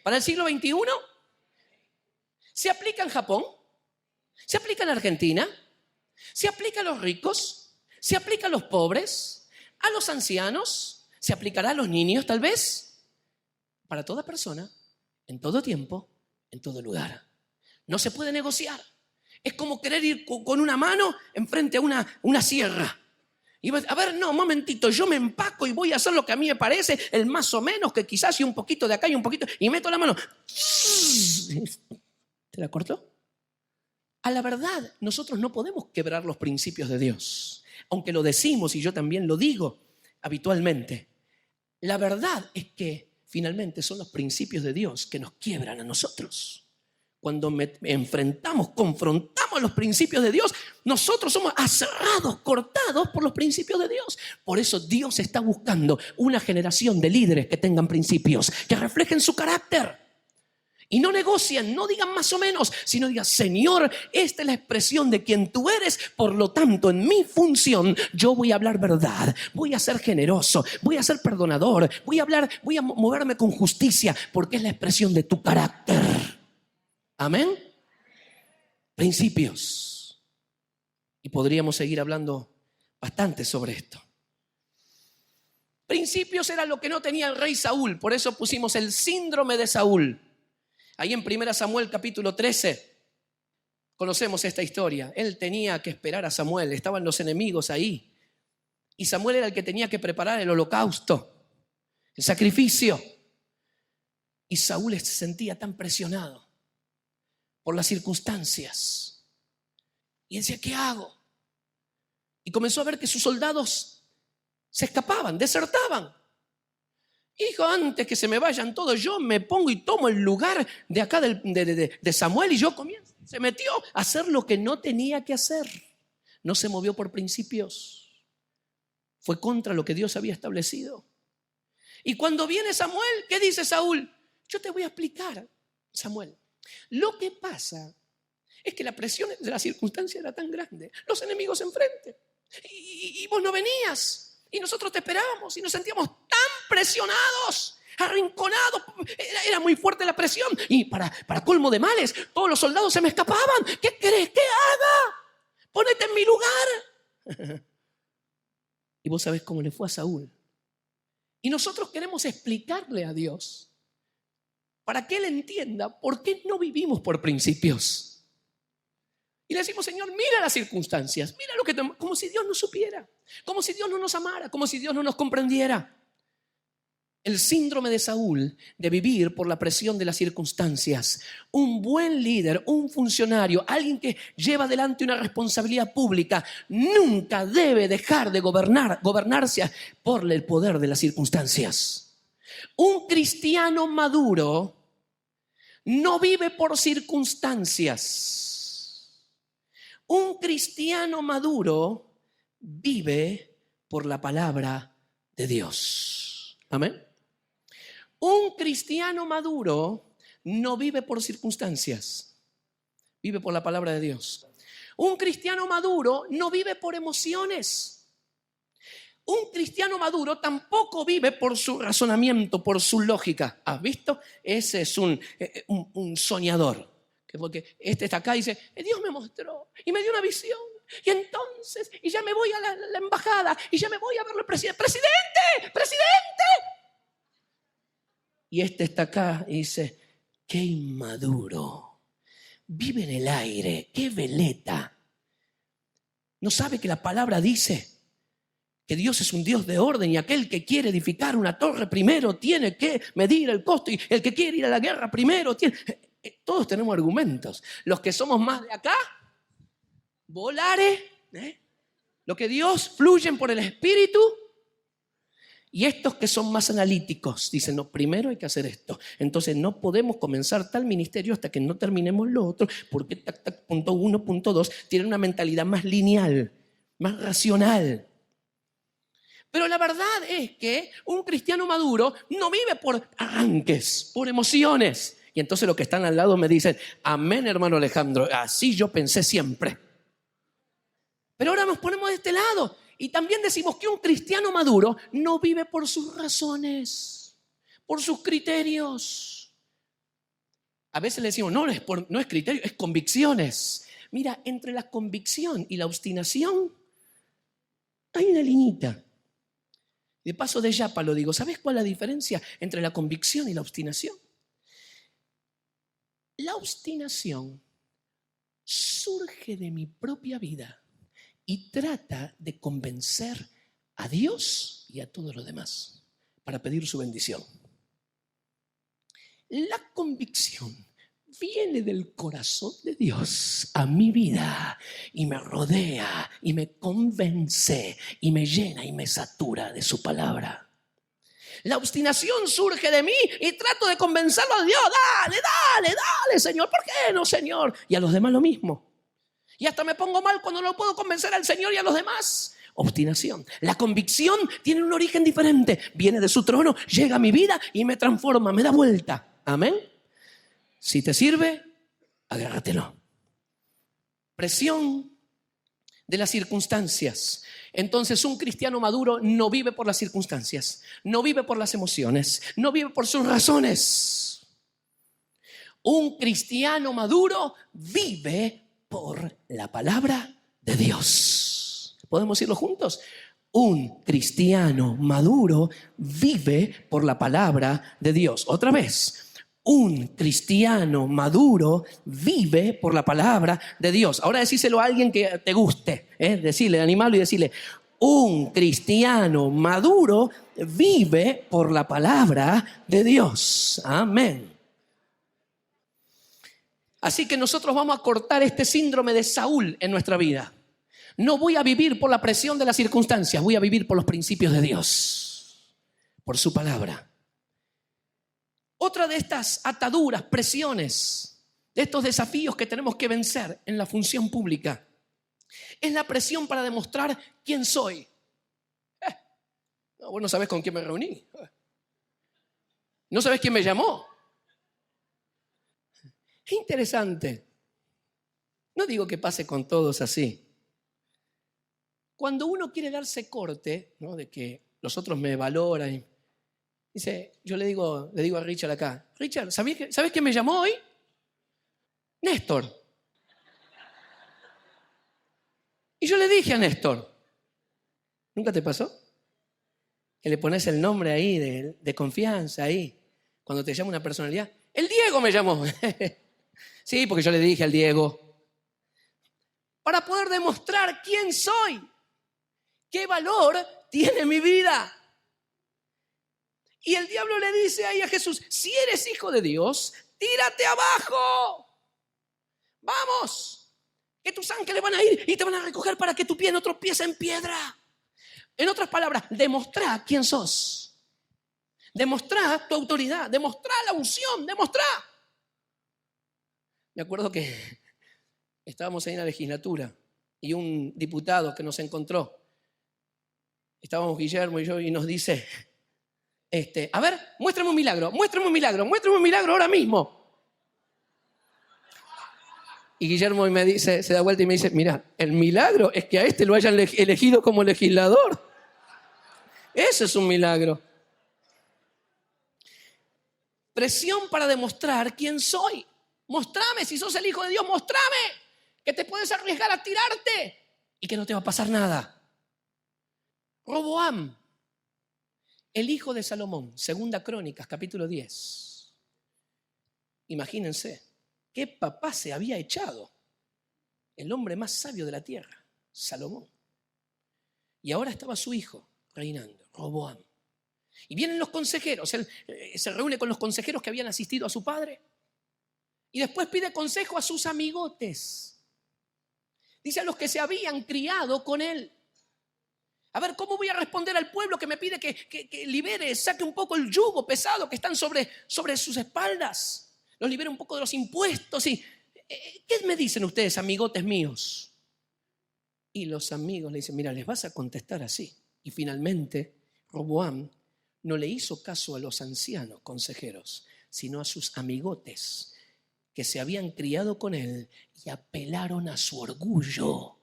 A: ¿Para el siglo XXI? ¿Se aplica en Japón? ¿Se aplica en Argentina? ¿Se aplica a los ricos? ¿Se aplica a los pobres? ¿A los ancianos? ¿Se aplicará a los niños, tal vez? Para toda persona, en todo tiempo, en todo lugar. No se puede negociar. Es como querer ir con una mano enfrente a una sierra. Y a ver, no, un momentito, yo me empaco y voy a hacer lo que a mí me parece, el más o menos, que quizás y un poquito de acá y un poquito, y meto la mano. ¿Te la cortó? A la verdad, nosotros no podemos quebrar los principios de Dios, aunque lo decimos y yo también lo digo habitualmente. La verdad es que finalmente son los principios de Dios que nos quiebran a nosotros. Cuando confrontamos los principios de Dios, nosotros somos aserrados, cortados por los principios de Dios. Por eso Dios está buscando una generación de líderes que tengan principios, que reflejen su carácter. Y no negocien, no digan más o menos, sino digan, Señor, esta es la expresión de quien tú eres, por lo tanto, en mi función, yo voy a hablar verdad, voy a ser generoso, voy a ser perdonador, voy a moverme con justicia, porque es la expresión de tu carácter. Amén. Principios. Y podríamos seguir hablando bastante sobre esto. Principios era lo que no tenía el rey Saúl, por eso pusimos el síndrome de Saúl. Ahí en 1 Samuel capítulo 13 conocemos esta historia. Él tenía que esperar a Samuel, estaban los enemigos ahí. Y Samuel era el que tenía que preparar el holocausto, el sacrificio. Y Saúl se sentía tan presionado por las circunstancias. Y decía, ¿qué hago? Y comenzó a ver que sus soldados se escapaban, desertaban. Y dijo, antes que se me vayan todos, yo me pongo y tomo el lugar de acá de Samuel y yo comienzo. Se metió a hacer lo que no tenía que hacer. No se movió por principios. Fue contra lo que Dios había establecido. Y cuando viene Samuel, ¿qué dice Saúl? Yo te voy a explicar, Samuel. Lo que pasa es que la presión de la circunstancia era tan grande. Los enemigos enfrente. Y vos no venías. Y nosotros te esperábamos y nos sentíamos tan presionados, arrinconados. Era muy fuerte la presión. Y para colmo de males, todos los soldados se me escapaban. ¿Qué querés que haga? Ponete en mi lugar. Y vos sabés cómo le fue a Saúl. Y nosotros queremos explicarle a Dios para que Él entienda por qué no vivimos por principios. Y le decimos, Señor, mira las circunstancias, mira lo que como si Dios no supiera, como si Dios no nos amara, como si Dios no nos comprendiera. El síndrome de Saúl, de vivir por la presión de las circunstancias. Un buen líder, un funcionario, alguien que lleva adelante una responsabilidad pública, nunca debe dejar de gobernarse por el poder de las circunstancias. Un cristiano maduro no vive por circunstancias. Un cristiano maduro vive por la palabra de Dios. Amén. Un cristiano maduro no vive por circunstancias, vive por la palabra de Dios. Un cristiano maduro no vive por emociones. Un cristiano maduro tampoco vive por su razonamiento, por su lógica. ¿Has visto? Ese es un soñador. Porque este está acá y dice, Dios me mostró y me dio una visión. Y entonces, y ya me voy a la embajada y ya me voy a ver al presidente. ¡Presidente! ¡Presidente! Y este está acá y dice, qué inmaduro. Vive en el aire, qué veleta. ¿No sabe que la palabra dice que Dios es un Dios de orden y aquel que quiere edificar una torre primero tiene que medir el costo y el que quiere ir a la guerra primero tiene... Todos tenemos argumentos. Los que somos más de acá, volare, los que Dios fluyen por el Espíritu, y estos que son más analíticos dicen, no, primero hay que hacer esto. Entonces no podemos comenzar tal ministerio hasta que no terminemos lo otro, porque punto 1, punto 2, tienen una mentalidad más lineal, más racional. Pero la verdad es que un cristiano maduro no vive por arranques, por emociones. Y entonces los que están al lado me dicen, amén, hermano Alejandro, así yo pensé siempre. Pero ahora nos ponemos de este lado y también decimos que un cristiano maduro no vive por sus razones, por sus criterios. A veces le decimos, no es criterio, es convicciones. Mira, entre la convicción y la obstinación hay una liñita. De paso de yapa lo digo, ¿sabes cuál es la diferencia entre la convicción y la obstinación? La obstinación surge de mi propia vida y trata de convencer a Dios y a todos los demás para pedir su bendición. La convicción viene del corazón de Dios a mi vida y me rodea y me convence y me llena y me satura de su palabra. La obstinación surge de mí y trato de convencerlo a Dios. Dale, Señor. ¿Por qué no, Señor? Y a los demás lo mismo. Y hasta me pongo mal cuando no puedo convencer al Señor y a los demás. Obstinación. La convicción tiene un origen diferente. Viene de su trono, llega a mi vida y me transforma, me da vuelta. Amén. Si te sirve, agárratelo. Presión de las circunstancias. Entonces un cristiano maduro no vive por las circunstancias, no vive por las emociones, no vive por sus razones. Un cristiano maduro vive por la palabra de Dios. ¿Podemos irlo juntos? Un cristiano maduro vive por la palabra de Dios. Otra vez. Un cristiano maduro vive por la palabra de Dios. Ahora decíselo a alguien que te guste, decirle, animarlo y decirle, un cristiano maduro vive por la palabra de Dios. Amén. Así que nosotros vamos a cortar este síndrome de Saúl en nuestra vida. No voy a vivir por la presión de las circunstancias, voy a vivir por los principios de Dios, por su palabra. Otra de estas ataduras, presiones, de estos desafíos que tenemos que vencer en la función pública, es la presión para demostrar quién soy. No, vos no sabés con quién me reuní. No sabés quién me llamó. Es interesante. No digo que pase con todos así. Cuando uno quiere darse corte, ¿no?, de que los otros me valoran, dice, yo le digo a Richard acá, Richard, ¿sabes quién me llamó hoy? Néstor. Y yo le dije a Néstor, ¿nunca te pasó? Que le pones el nombre ahí de confianza ahí, cuando te llama una personalidad. El Diego me llamó. Sí, porque yo le dije al Diego. Para poder demostrar quién soy, qué valor tiene mi vida. Y el diablo le dice ahí a Jesús, si eres hijo de Dios, tírate abajo. Vamos, que tus ángeles van a ir y te van a recoger para que tu pie no tropiece en piedra. En otras palabras, demostrá quién sos. Demostrá tu autoridad, demostrá la unción, demostrá. Me acuerdo que estábamos ahí en la legislatura y un diputado que nos encontró, estábamos Guillermo y yo, y nos dice, a ver, muéstrame un milagro ahora mismo. Y Guillermo me dice, se da vuelta y me dice, mira, el milagro es que a este lo hayan elegido como legislador. Ese es un milagro. Presión para demostrar quién soy. Mostrame, si sos el Hijo de Dios, mostrame que te puedes arriesgar a tirarte y que no te va a pasar nada. Roboam, el hijo de Salomón, Segunda Crónicas, capítulo 10. Imagínense, qué papá se había echado el hombre más sabio de la tierra, Salomón. Y ahora estaba su hijo reinando, Roboam. Y vienen los consejeros, él se reúne con los consejeros que habían asistido a su padre y después pide consejo a sus amigotes. Dice a los que se habían criado con él. A ver, ¿cómo voy a responder al pueblo que me pide que libere, saque un poco el yugo pesado que están sobre sus espaldas? Los libere un poco de los impuestos. ¿Qué me dicen ustedes, amigotes míos? Y los amigos le dicen, mira, les vas a contestar así. Y finalmente, Roboam no le hizo caso a los ancianos consejeros, sino a sus amigotes que se habían criado con él y apelaron a su orgullo.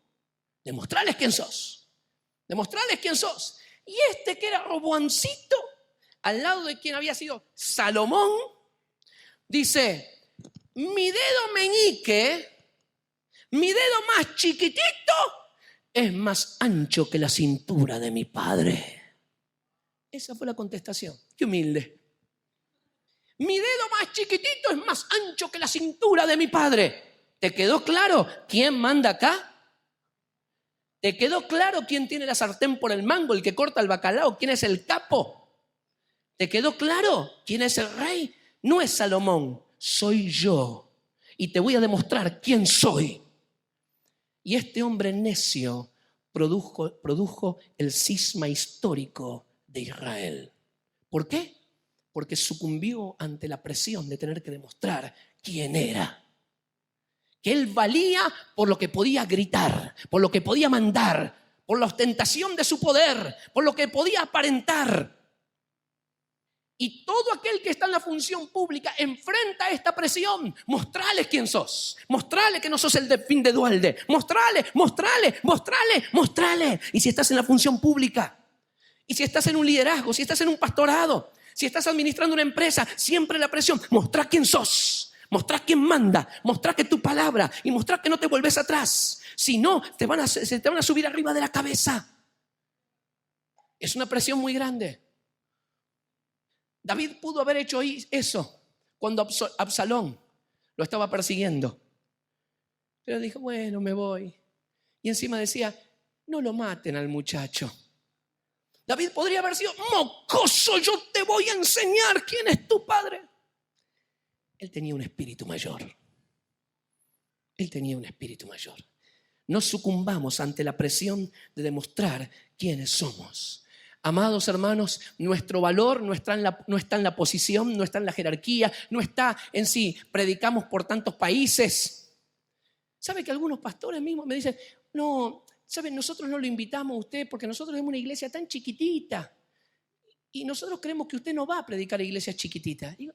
A: Demostrarles quién sos. Demostrarles quién sos. Y este que era Roboamcito, al lado de quien había sido Salomón, dice, mi dedo meñique, mi dedo más chiquitito, es más ancho que la cintura de mi padre. Esa fue la contestación. Qué humilde. Mi dedo más chiquitito es más ancho que la cintura de mi padre. ¿Te quedó claro quién manda acá? ¿Te quedó claro quién tiene la sartén por el mango, el que corta el bacalao? ¿Quién es el capo? ¿Te quedó claro quién es el rey? No es Salomón, soy yo. Y te voy a demostrar quién soy. Y este hombre necio produjo el cisma histórico de Israel. ¿Por qué? Porque sucumbió ante la presión de tener que demostrar quién era. Que él valía por lo que podía gritar, por lo que podía mandar, por la ostentación de su poder, por lo que podía aparentar. Y todo aquel que está en la función pública enfrenta esta presión. Mostrale quién sos. Mostrale que no sos el Delfín de Duhalde. Mostrale. Y si estás en la función pública, y si estás en un liderazgo, si estás en un pastorado, si estás administrando una empresa, siempre la presión. Mostrá quién sos. Mostrá quién manda. Mostrá que tu palabra. Y mostrá que no te vuelves atrás. Si no, se te van a subir arriba de la cabeza. Es una presión muy grande. David pudo haber hecho eso cuando Absalón lo estaba persiguiendo. Pero dijo, bueno, me voy. Y encima decía, no lo maten al muchacho. David podría haber sido, mocoso, yo te voy a enseñar quién es tu padre. Él tenía un espíritu mayor. No sucumbamos ante la presión de demostrar quiénes somos. Amados hermanos, nuestro valor no está en la posición, no está en la jerarquía, no está en si predicamos por tantos países. ¿Sabe que algunos pastores mismos me dicen, no, ¿sabe? Nosotros no lo invitamos a usted porque nosotros somos una iglesia tan chiquitita y nosotros creemos que usted no va a predicar a iglesias chiquititas? Digo,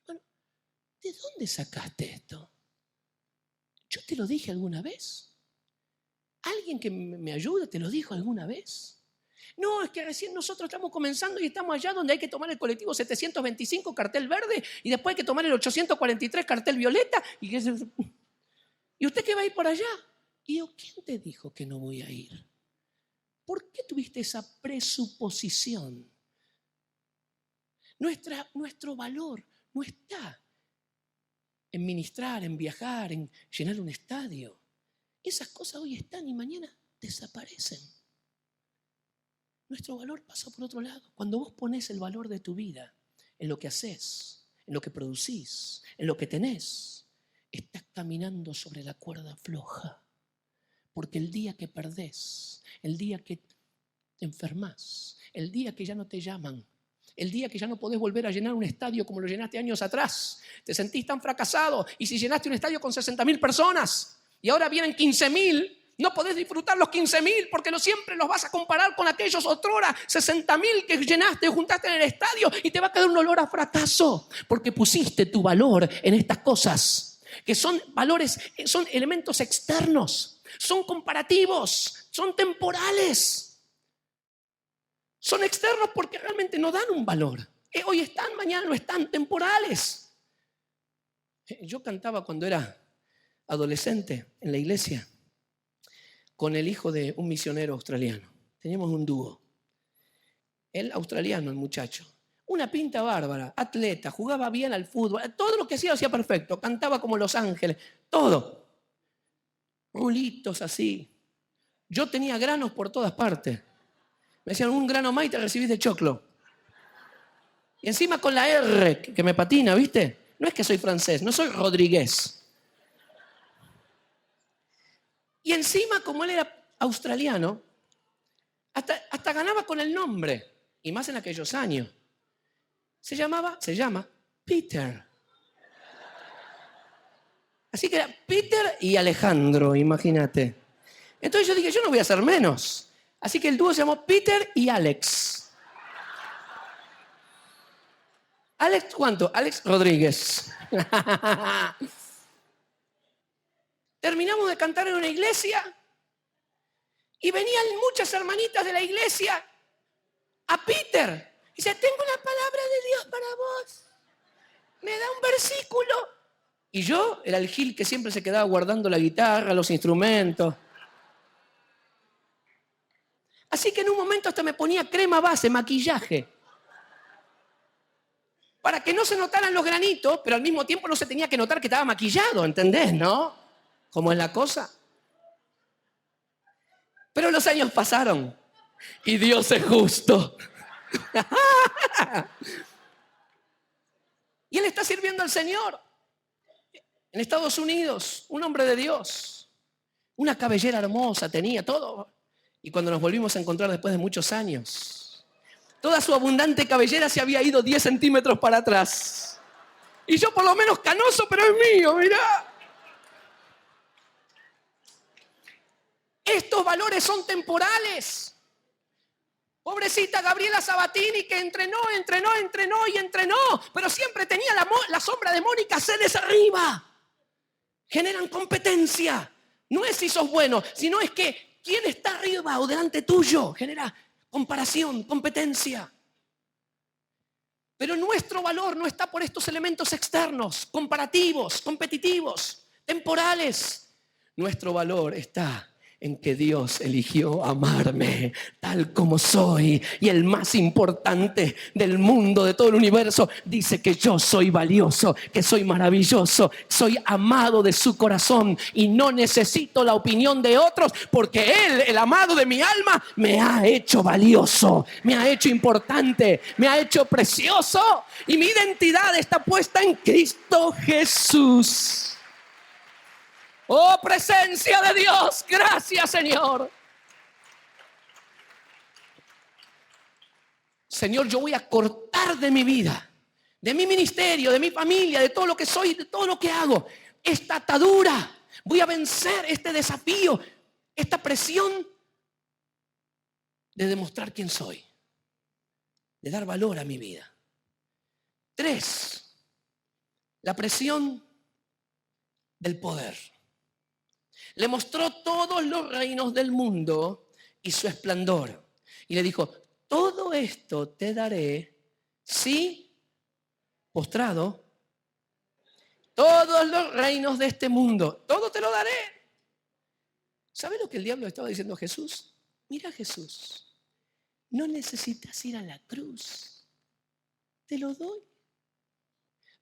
A: bueno, ¿de dónde sacaste esto? ¿Yo te lo dije alguna vez? ¿Alguien que me ayude te lo dijo alguna vez? No, es que recién nosotros estamos comenzando y estamos allá donde hay que tomar el colectivo 725 cartel verde y después hay que tomar el 843 cartel violeta. ¿Y usted qué va a ir por allá? Y yo, ¿quién te dijo que no voy a ir? ¿Por qué tuviste esa presuposición? Nuestro valor no está en ministrar, en viajar, en llenar un estadio. Esas cosas hoy están y mañana desaparecen. Nuestro valor pasa por otro lado. Cuando vos pones el valor de tu vida en lo que haces, en lo que producís, en lo que tenés, estás caminando sobre la cuerda floja. Porque el día que perdés, el día que te enfermás, el día que ya no te llaman, el día que ya no podés volver a llenar un estadio como lo llenaste años atrás, te sentís tan fracasado. Y si llenaste un estadio con 60.000 personas y ahora vienen 15.000, no podés disfrutar los 15.000 porque siempre los vas a comparar con aquellos otrora 60.000 que llenaste o juntaste en el estadio y te va a quedar un olor a fracaso porque pusiste tu valor en estas cosas. que son valores, son elementos externos, son comparativos, son temporales. Son externos porque realmente no dan un valor. Hoy están, mañana no están, temporales. Yo cantaba cuando era adolescente en la iglesia con el hijo de un misionero australiano. Teníamos un dúo. Él australiano, el muchacho. Una pinta bárbara, atleta, jugaba bien al fútbol. Todo lo que hacía, lo hacía perfecto. Cantaba como Los Ángeles, todo. Rulitos así. Yo tenía granos por todas partes. Me decían, un grano más y te recibís de choclo. Y encima con la R, que me patina, ¿viste? No es que soy francés, no soy Rodríguez. Y encima, como él era australiano, hasta ganaba con el nombre. Y más en aquellos años. Se llama Peter. Así que era Peter y Alejandro, imagínate. Entonces yo dije, yo no voy a hacer menos. Así que el dúo se llamó Peter y Alex. ¿Alex cuánto? Alex Rodríguez. Terminamos de cantar en una iglesia y venían muchas hermanitas de la iglesia a Peter. Y dice, tengo una palabra de Dios para vos. Me da un versículo. Y yo era el Gil que siempre se quedaba guardando la guitarra, los instrumentos. Así que en un momento hasta me ponía crema base, maquillaje. Para que no se notaran los granitos, pero al mismo tiempo no se tenía que notar que estaba maquillado, ¿entendés, no? ¿Cómo es la cosa? Pero los años pasaron y Dios es justo. Y él está sirviendo al Señor en Estados Unidos, un hombre de Dios. Una cabellera hermosa tenía, todo. Y cuando nos volvimos a encontrar después de muchos años, toda su abundante cabellera se había ido 10 centímetros para atrás. Y yo por lo menos canoso, pero es mío, mirá. Estos valores son temporales. Pobrecita Gabriela Sabatini que entrenó, pero siempre tenía la sombra de Mónica Celes arriba. Generan competencia. No es si sos bueno, sino es que quién está arriba o delante tuyo. Genera comparación, competencia. Pero nuestro valor no está por estos elementos externos, comparativos, competitivos, temporales. Nuestro valor está en que Dios eligió amarme tal como soy. Y el más importante del mundo, de todo el universo, dice que yo soy valioso, que soy maravilloso, soy amado de su corazón y no necesito la opinión de otros porque Él, el amado de mi alma, me ha hecho valioso, me ha hecho importante, me ha hecho precioso y mi identidad está puesta en Cristo Jesús. Oh, presencia de Dios, gracias, Señor. Señor, yo voy a cortar de mi vida, de mi ministerio, de mi familia, de todo lo que soy, de todo lo que hago, esta atadura. Voy a vencer este desafío, esta presión de demostrar quién soy, de dar valor a mi vida. 3, la presión del poder. Le mostró todos los reinos del mundo y su esplendor. Y le dijo, todo esto te daré si, postrado, todos los reinos de este mundo, todo te lo daré. ¿Sabes lo que el diablo estaba diciendo a Jesús? Mira, Jesús, no necesitas ir a la cruz. Te lo doy.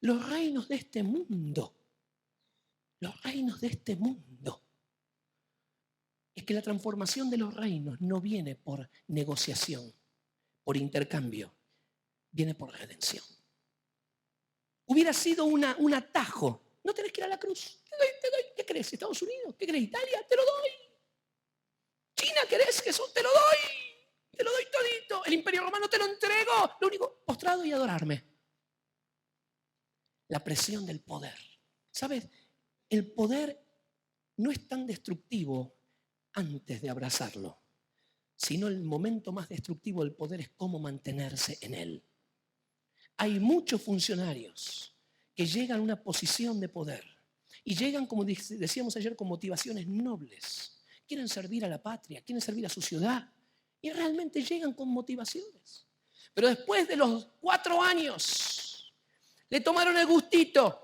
A: Los reinos de este mundo. Los reinos de este mundo. Es que la transformación de los reinos no viene por negociación, por intercambio, viene por redención. Hubiera sido un atajo. No tenés que ir a la cruz. Te doy. ¿Qué crees? ¿Estados Unidos? ¿Qué crees? ¿Italia? Te lo doy. ¿China querés? Jesús, te lo doy. Te lo doy todito. El Imperio Romano te lo entrego. Lo único, postrado y adorarme. La presión del poder. ¿Sabes? El poder no es tan destructivo antes de abrazarlo, sino el momento más destructivo del poder es cómo mantenerse en él. Hay muchos funcionarios que llegan a una posición de poder Y llegan, como decíamos ayer, con motivaciones nobles. Quieren servir a la patria, quieren servir a su ciudad. Y realmente llegan con motivaciones. Pero después de los 4 años, le tomaron el gustito.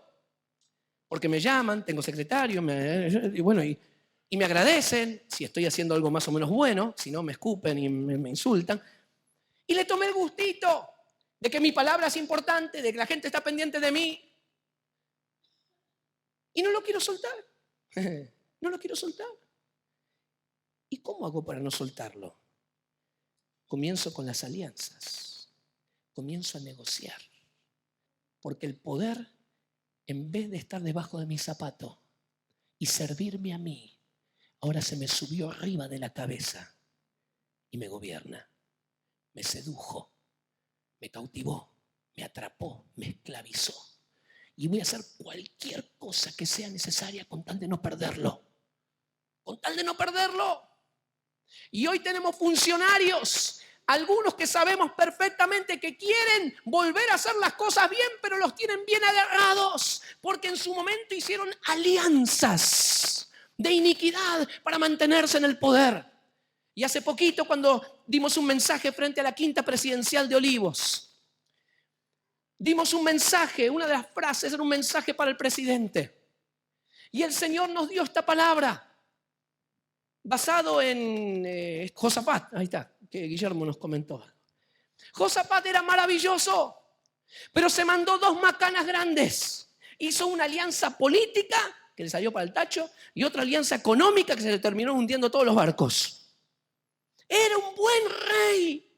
A: Porque me llaman, tengo secretario, y me agradecen si estoy haciendo algo más o menos bueno, si no me escupen y me insultan. Y le tomé el gustito de que mi palabra es importante, de que la gente está pendiente de mí. Y no lo quiero soltar. No lo quiero soltar. ¿Y cómo hago para no soltarlo? Comienzo con las alianzas. Comienzo a negociar. Porque el poder, en vez de estar debajo de mi zapato y servirme a mí, ahora se me subió arriba de la cabeza y me gobierna. Me sedujo, me cautivó, me atrapó, me esclavizó. Y voy a hacer cualquier cosa que sea necesaria con tal de no perderlo. Con tal de no perderlo. Y hoy tenemos funcionarios, algunos que sabemos perfectamente que quieren volver a hacer las cosas bien, pero los tienen bien agarrados, porque en su momento hicieron alianzas de iniquidad para mantenerse en el poder. Y hace poquito, cuando dimos un mensaje frente a la quinta presidencial de Olivos, dimos un mensaje, una de las frases era un mensaje para el presidente. Y el Señor nos dio esta palabra, basado en Josafat, ahí está, que Guillermo nos comentó. Josafat era maravilloso, pero se mandó 2 macanas grandes. Hizo una alianza política, que le salió para el tacho, y otra alianza económica, que se le terminó hundiendo todos los barcos. Era un buen rey.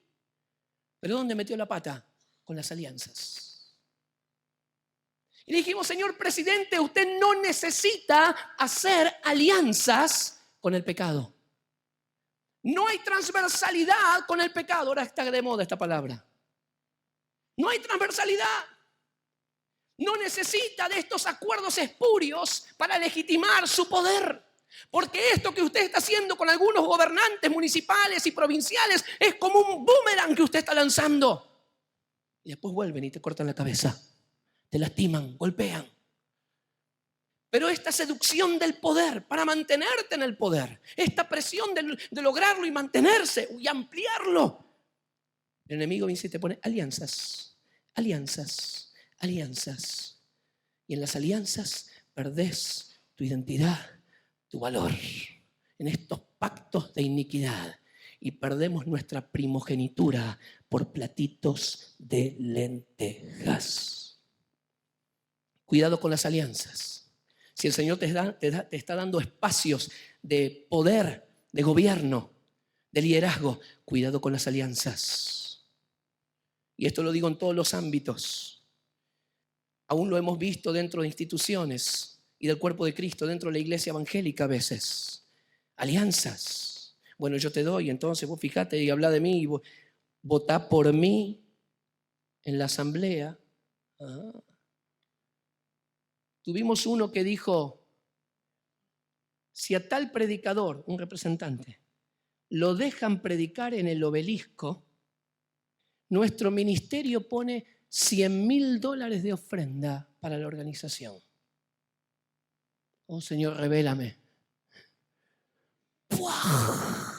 A: ¿Pero dónde metió la pata? Con las alianzas. Y le dijimos, señor presidente, usted no necesita hacer alianzas con el pecado. No hay transversalidad con el pecado. Ahora está de moda esta palabra. No hay transversalidad. No necesita de estos acuerdos espurios para legitimar su poder. Porque esto que usted está haciendo con algunos gobernantes municipales y provinciales es como un boomerang que usted está lanzando. Y después vuelven y te cortan la cabeza. Te lastiman, golpean. Pero esta seducción del poder para mantenerte en el poder, esta presión de lograrlo y mantenerse y ampliarlo, el enemigo viene y te pone alianzas, alianzas, alianzas. Y en las alianzas perdés tu identidad, tu valor, en estos pactos de iniquidad. Y perdemos nuestra primogenitura por platitos de lentejas. Cuidado con las alianzas. Si el Señor te está dando espacios de poder, de gobierno, de liderazgo, cuidado con las alianzas. Y esto lo digo en todos los ámbitos. Aún lo hemos visto dentro de instituciones y del cuerpo de Cristo, dentro de la iglesia evangélica a veces. Alianzas. Bueno, yo te doy, entonces vos fijate y habla de mí, y votá por mí en la asamblea. Tuvimos uno que dijo, si a tal predicador, un representante, lo dejan predicar en el obelisco, nuestro ministerio pone $100,000 de ofrenda para la organización. Oh Señor, revélame. ¡Puah!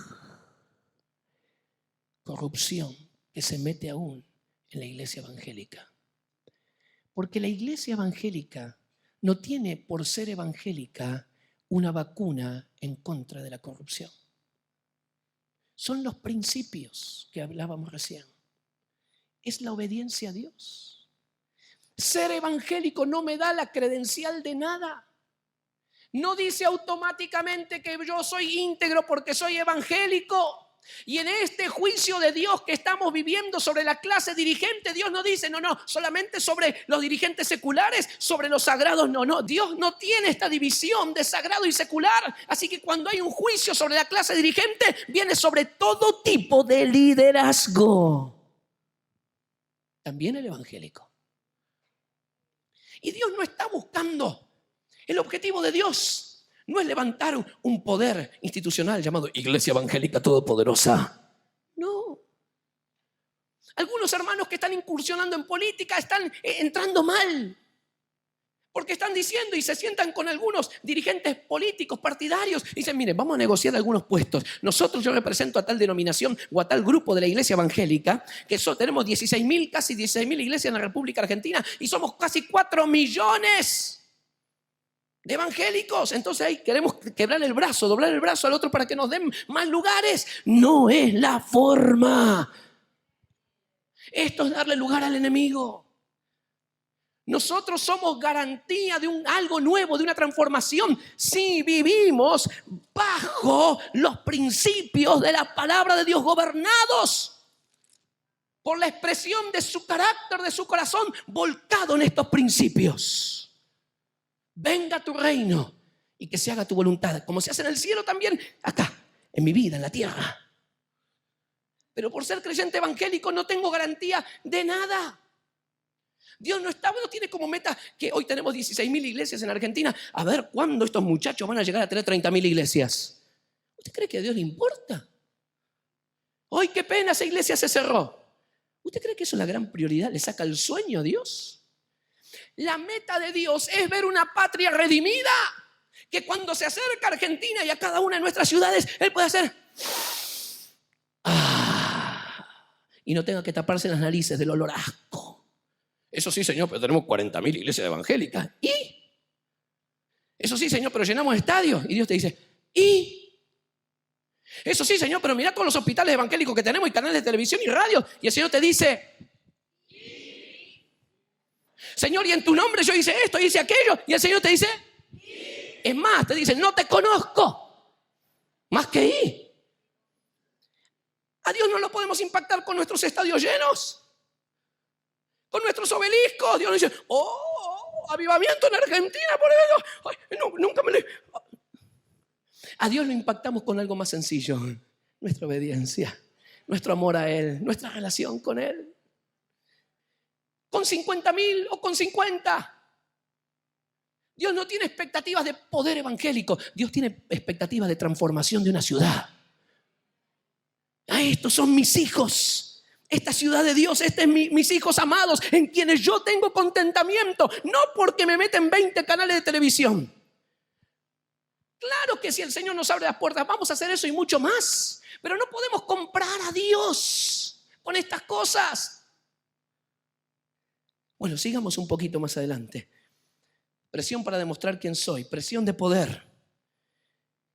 A: Corrupción que se mete aún en la iglesia evangélica. Porque la iglesia evangélica no tiene, por ser evangélica, una vacuna en contra de la corrupción. Son los principios que hablábamos recién. Es la obediencia a Dios. Ser evangélico no me da la credencial de nada. No dice automáticamente que yo soy íntegro porque soy evangélico. Y en este juicio de Dios que estamos viviendo sobre la clase dirigente, Dios no dice, no, solamente sobre los dirigentes seculares, sobre los sagrados, no. Dios no tiene esta división de sagrado y secular. Así que cuando hay un juicio sobre la clase dirigente, viene sobre todo tipo de liderazgo. También el evangélico. Y Dios no está buscando. El objetivo de Dios no es levantar un poder institucional llamado Iglesia Evangélica Todopoderosa. No. Algunos hermanos que están incursionando en política están entrando mal. Porque están diciendo y se sientan con algunos dirigentes políticos, partidarios, y dicen, miren, vamos a negociar algunos puestos. Yo represento a tal denominación o a tal grupo de la iglesia evangélica, que tenemos 16.000, casi 16.000 iglesias en la República Argentina, y somos casi 4 millones de evangélicos. Entonces ahí queremos quebrar el brazo, doblar el brazo al otro para que nos den más lugares. No es la forma. Esto es darle lugar al enemigo. Nosotros somos garantía de algo nuevo, de una transformación, si vivimos bajo los principios de la palabra de Dios, gobernados por la expresión de su carácter, de su corazón, volcado en estos principios. Venga tu reino y que se haga tu voluntad, como se hace en el cielo también acá, en mi vida, en la tierra. Pero por ser creyente evangélico no tengo garantía de nada. Dios no tiene como meta que hoy tenemos 16.000 iglesias en Argentina. A ver, ¿cuándo estos muchachos van a llegar a tener 30.000 iglesias? ¿Usted cree que a Dios le importa? ¡Ay, qué pena, esa iglesia se cerró! ¿Usted cree que eso es la gran prioridad? ¿Le saca el sueño a Dios? La meta de Dios es ver una patria redimida, que cuando se acerca a Argentina y a cada una de nuestras ciudades, Él puede hacer y no tenga que taparse las narices del olor a asco. Eso sí, Señor, pero tenemos 40.000 iglesias evangélicas. ¿Y? Eso sí, Señor, pero llenamos estadios. Y Dios te dice, ¿y? Eso sí, Señor, pero mira con los hospitales evangélicos que tenemos y canales de televisión y radio. Y el Señor te dice, ¿y? Señor, y en tu nombre yo hice esto, hice aquello. Y el Señor te dice, ¿y? Es más, te dice, no te conozco. Más que ¿y? A Dios no lo podemos impactar con nuestros estadios llenos, con nuestros obeliscos. Dios nos dice, avivamiento en Argentina, por eso. Ay, no, nunca me le... A Dios lo impactamos con algo más sencillo: nuestra obediencia, nuestro amor a Él, nuestra relación con Él. Con 50.000 o con 50. Dios no tiene expectativas de poder evangélico. Dios tiene expectativas de transformación de una ciudad. Estos son mis hijos. Esta ciudad de Dios, mis hijos amados, en quienes yo tengo contentamiento. No porque me meten 20 canales de televisión. Claro que si el Señor nos abre las puertas, vamos a hacer eso y mucho más. Pero no podemos comprar a Dios con estas cosas. Bueno, sigamos un poquito más adelante. Presión para demostrar quién soy. Presión de poder.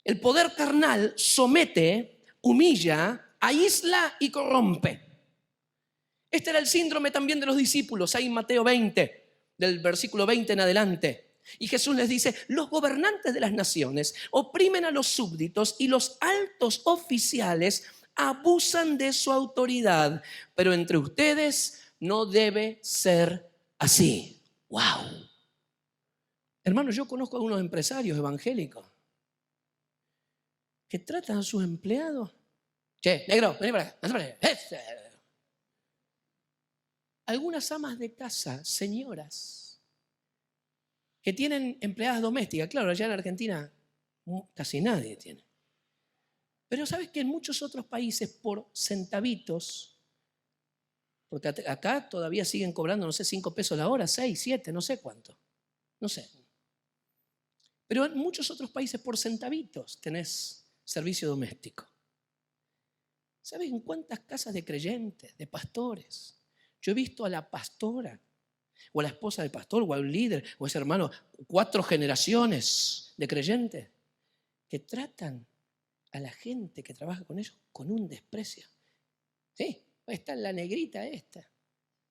A: El poder carnal somete, humilla, aísla y corrompe. Este era el síndrome también de los discípulos, ahí en Mateo 20, del versículo 20 en adelante. Y Jesús les dice, los gobernantes de las naciones oprimen a los súbditos y los altos oficiales abusan de su autoridad, pero entre ustedes no debe ser así. ¡Wow! Hermanos, yo conozco a unos empresarios evangélicos que tratan a sus empleados. Che, negro, vení para acá. Algunas amas de casa, señoras, que tienen empleadas domésticas. Claro, allá en Argentina casi nadie tiene. Pero sabes que en muchos otros países por centavitos, porque acá todavía siguen cobrando, no sé, 5 pesos la hora, 6, 7, no sé cuánto. No sé. Pero en muchos otros países por centavitos tenés servicio doméstico. ¿Sabes en cuántas casas de creyentes, de pastores? Yo he visto a la pastora, o a la esposa del pastor, o a un líder, o a ese hermano, 4 generaciones de creyentes que tratan a la gente que trabaja con ellos con un desprecio. Sí, ahí está la negrita esta.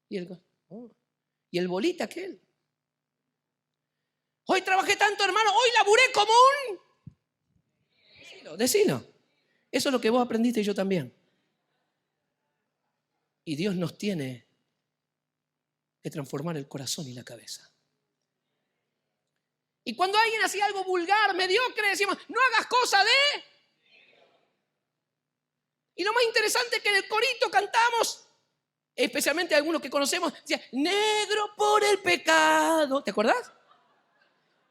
A: Y el bolita aquel. Hoy trabajé tanto, hermano, hoy laburé como un... Decilo. Eso es lo que vos aprendiste y yo también. Y Dios nos tiene que transformar el corazón y la cabeza. Y cuando alguien hacía algo vulgar, mediocre, decíamos, no hagas cosa de... Y lo más interesante es que en el corito cantamos, especialmente algunos que conocemos, decía, negro por el pecado. ¿Te acordás?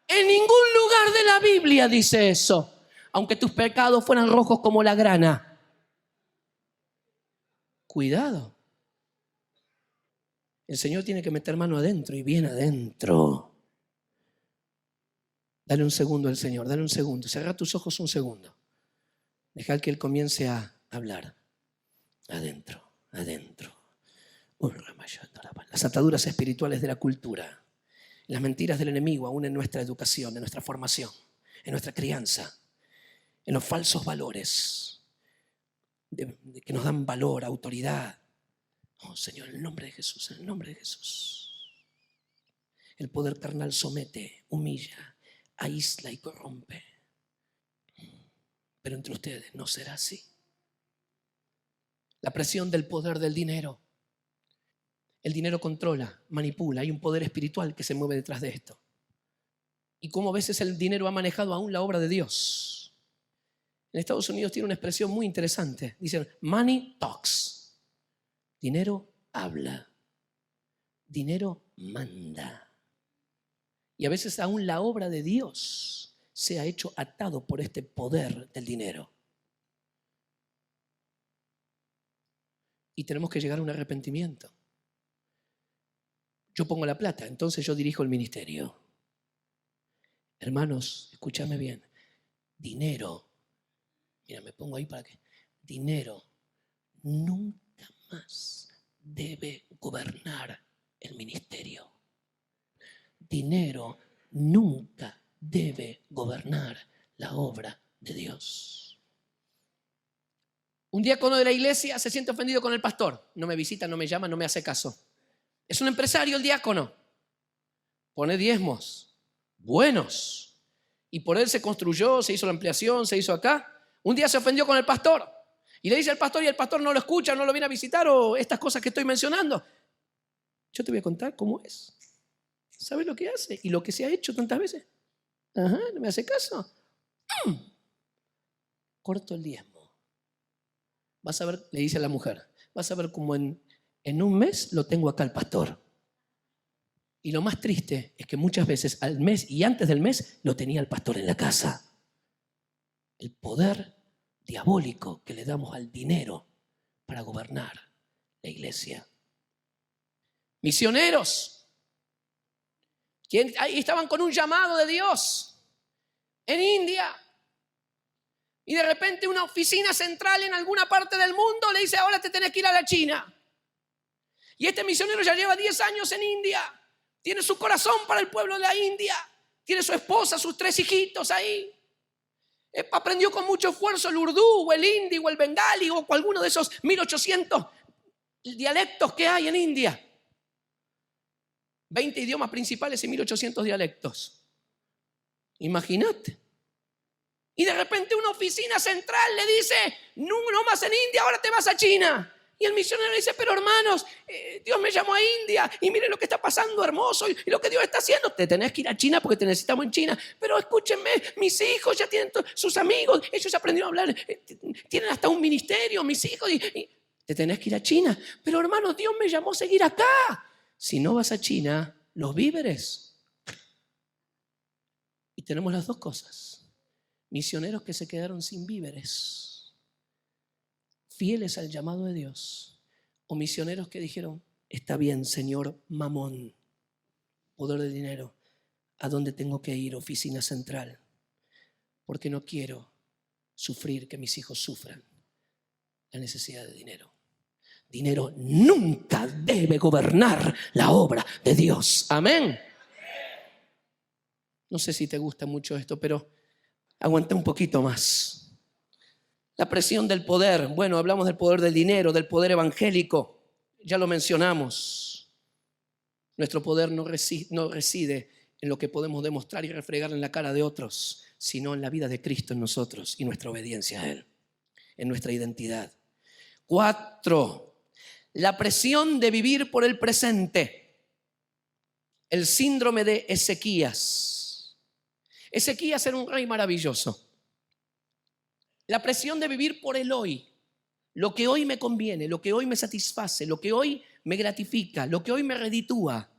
A: En ningún lugar de la Biblia dice eso. Aunque tus pecados fueran rojos como la grana. Cuidado. El Señor tiene que meter mano adentro y bien adentro. Dale un segundo al Señor, dale un segundo. Cerra tus ojos un segundo. Deja que Él comience a hablar. Adentro, adentro. Las ataduras espirituales de la cultura, las mentiras del enemigo aún en nuestra educación, en nuestra formación, en nuestra crianza, en los falsos valores de que nos dan valor, autoridad. Oh Señor, en el nombre de Jesús, en el nombre de Jesús. El poder carnal somete, humilla, aísla y corrompe. Pero entre ustedes no será así. La presión del poder del dinero. El dinero controla, manipula. Hay un poder espiritual que se mueve detrás de esto. Y cómo a veces el dinero ha manejado aún la obra de Dios. En Estados Unidos tiene una expresión muy interesante. Dicen, money talks. Dinero habla. Dinero manda. Y a veces aún la obra de Dios se ha hecho atado por este poder del dinero. Y tenemos que llegar a un arrepentimiento. Yo pongo la plata, entonces yo dirijo el ministerio. Hermanos, escúchame bien. Dinero, mira, me pongo ahí para que... Dinero nunca más debe gobernar el ministerio. Dinero nunca debe gobernar la obra de Dios. Un diácono de la iglesia se siente ofendido con el pastor. No me visita, no me llama, no me hace caso. Es un empresario el diácono. Pone diezmos buenos. Y por él se construyó, se hizo la ampliación, se hizo acá. Un día se ofendió con el pastor. Y le dice al pastor y el pastor no lo escucha, no lo viene a visitar o estas cosas que estoy mencionando. Yo te voy a contar cómo es. ¿Sabes lo que hace? Y lo que se ha hecho tantas veces. Ajá, no me hace caso. Corto el diezmo. Vas a ver, le dice a la mujer, vas a ver cómo en un mes lo tengo acá al pastor. Y lo más triste es que muchas veces al mes y antes del mes lo tenía el pastor en la casa. El poder diabólico que le damos al dinero para gobernar la iglesia. Misioneros. Ahí estaban con un llamado de Dios en India. Y de repente una oficina central en alguna parte del mundo le dice, ahora te tenés que ir a la China. Y este misionero ya lleva 10 años en India. Tiene su corazón para el pueblo de la India. Tiene su esposa, sus 3 hijitos ahí. Aprendió con mucho esfuerzo el urdú, o el hindi, o el bengali, o alguno de esos 1800 dialectos que hay en India. 20 idiomas principales y 1800 dialectos. Imagínate. Y de repente una oficina central le dice, no más en India, ahora te vas a China. Y el misionero dice, pero hermanos, Dios me llamó a India y mire lo que está pasando hermoso y lo que Dios está haciendo. Te tenés que ir a China porque te necesitamos en China. Pero escúchenme, mis hijos ya tienen sus amigos, ellos aprendieron a hablar, tienen hasta un ministerio, mis hijos. Y te tenés que ir a China. Pero hermanos, Dios me llamó a seguir acá. Si no vas a China, los víveres. Y tenemos las dos cosas. Misioneros que se quedaron sin víveres, fieles al llamado de Dios, o misioneros que dijeron, está bien, Señor Mamón, poder de dinero, ¿a dónde tengo que ir? Oficina central, porque no quiero sufrir, que mis hijos sufran la necesidad de dinero. Dinero nunca debe gobernar la obra de Dios. Amén. No sé si te gusta mucho esto, pero aguanta un poquito más. La presión del poder. Bueno, hablamos del poder del dinero, del poder evangélico. Ya lo mencionamos. Nuestro poder no reside en lo que podemos demostrar y refregar en la cara de otros, sino en la vida de Cristo en nosotros y nuestra obediencia a Él, en nuestra identidad. 4. La presión de vivir por el presente. El síndrome de Ezequías. Ezequías era un rey maravilloso. La presión de vivir por el hoy, lo que hoy me conviene, lo que hoy me satisface, lo que hoy me gratifica, lo que hoy me reditúa.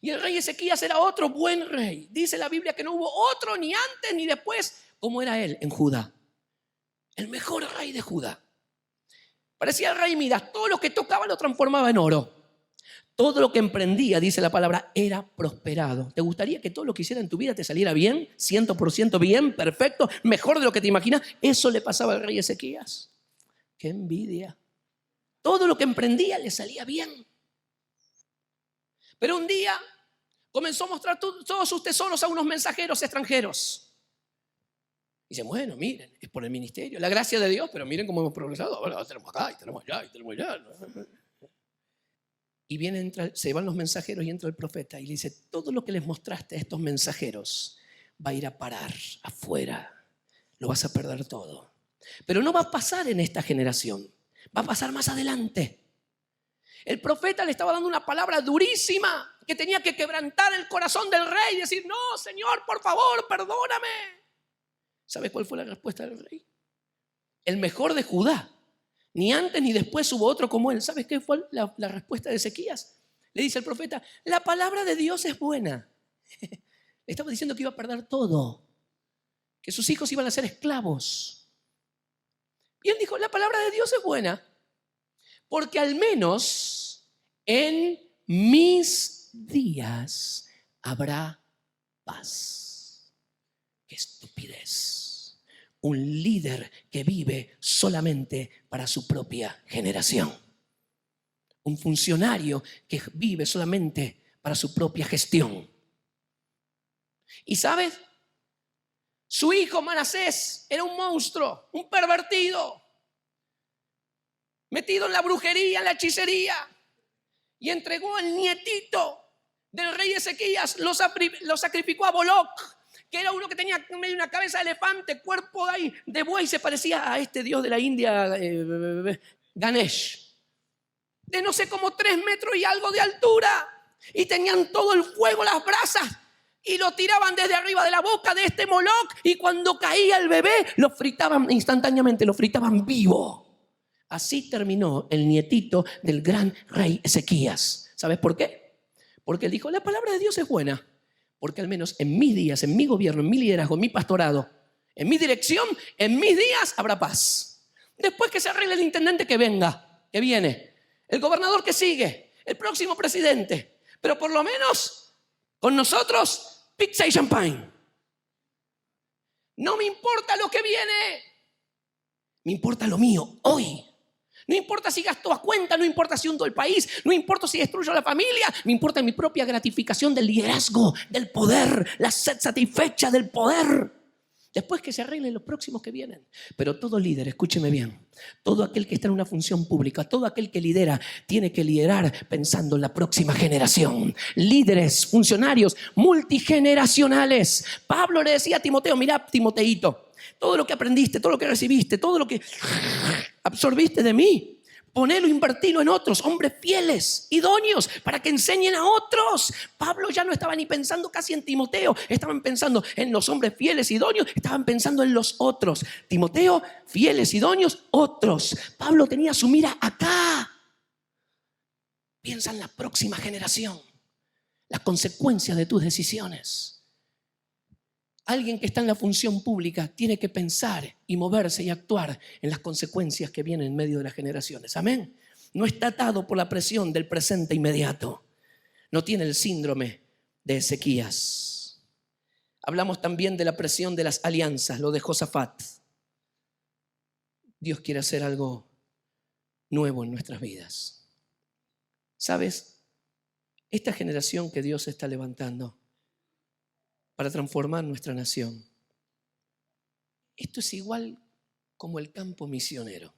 A: Y el rey Ezequías era otro buen rey. Dice la Biblia que no hubo otro ni antes ni después como era él en Judá. El mejor rey de Judá. Parecía el rey Midas. Todo lo que tocaba lo transformaba en oro. todo lo que emprendía, dice la palabra, era prosperado. ¿Te gustaría que todo lo que hiciera en tu vida te saliera bien? 100% bien, perfecto, mejor de lo que te imaginas. Eso le pasaba al rey Ezequías. ¡Qué envidia! Todo lo que emprendía le salía bien. Pero un día comenzó a mostrar todos sus tesoros a unos mensajeros extranjeros. Dicen, bueno, miren, es por el ministerio, la gracia de Dios, pero miren cómo hemos progresado. Ahora tenemos acá, y tenemos allá, y tenemos allá. Y se van los mensajeros y entra el profeta y le dice, todo lo que les mostraste a estos mensajeros va a ir a parar afuera. Lo vas a perder todo. Pero no va a pasar en esta generación. Va a pasar más adelante. El profeta le estaba dando una palabra durísima que tenía que quebrantar el corazón del rey y decir, no, Señor, por favor, perdóname. ¿Sabes cuál fue la respuesta del rey? El mejor de Judá. Ni antes ni después hubo otro como él. ¿Sabes qué fue la respuesta de Ezequías? Le dice el profeta, la palabra de Dios es buena. Le estaba diciendo que iba a perder todo, que sus hijos iban a ser esclavos. Y él dijo, la palabra de Dios es buena, porque al menos en mis días habrá paz. ¡Qué estupidez! Un líder que vive solamente para su propia generación. Un funcionario que vive solamente para su propia gestión. ¿Y sabes? Su hijo Manasés era un monstruo, un pervertido, metido en la brujería, en la hechicería, y entregó al nietito del rey Ezequías, lo sacrificó a Moloc, que era uno que tenía medio una cabeza de elefante, cuerpo de buey, se parecía a este dios de la India, Ganesh, de no sé, como 3 metros y algo de altura, y tenían todo el fuego, las brasas, y lo tiraban desde arriba de la boca de este Moloc, y cuando caía el bebé, lo fritaban instantáneamente, lo fritaban vivo. Así terminó el nietito del gran rey Ezequías. ¿Sabes por qué? Porque él dijo, la palabra de Dios es buena. Porque al menos en mis días, en mi gobierno, en mi liderazgo, en mi pastorado, en mi dirección, en mis días habrá paz. Después que se arregle el intendente que venga, que viene, el gobernador que sigue, el próximo presidente. Pero por lo menos con nosotros, pizza y champagne. No me importa lo que viene. Me importa lo mío hoy. No importa si gasto a cuenta, no importa si hundo el país, no importa si destruyo la familia, me importa mi propia gratificación del liderazgo, del poder, la sed satisfecha del poder. Después que se arreglen los próximos que vienen. Pero todo líder, escúcheme bien, todo aquel que está en una función pública, todo aquel que lidera, tiene que liderar pensando en la próxima generación. Líderes, funcionarios multigeneracionales. Pablo le decía a Timoteo, mira, Timoteíto, todo lo que aprendiste, todo lo que recibiste, todo lo que absorbiste de mí, ponelo, invertilo en otros, hombres fieles, idóneos, para que enseñen a otros. Pablo ya no estaba ni pensando casi en Timoteo, estaban pensando en los hombres fieles, idóneos, estaban pensando en los otros. Timoteo, fieles, idóneos, otros. Pablo tenía su mira acá. Piensa en la próxima generación, las consecuencias de tus decisiones. Alguien que está en la función pública tiene que pensar y moverse y actuar en las consecuencias que vienen en medio de las generaciones. Amén. No está atado por la presión del presente inmediato. No tiene el síndrome de Ezequías. Hablamos también de la presión de las alianzas, lo de Josafat. Dios quiere hacer algo nuevo en nuestras vidas. ¿Sabes? Esta generación que Dios está levantando para transformar nuestra nación. Esto es igual como el campo misionero,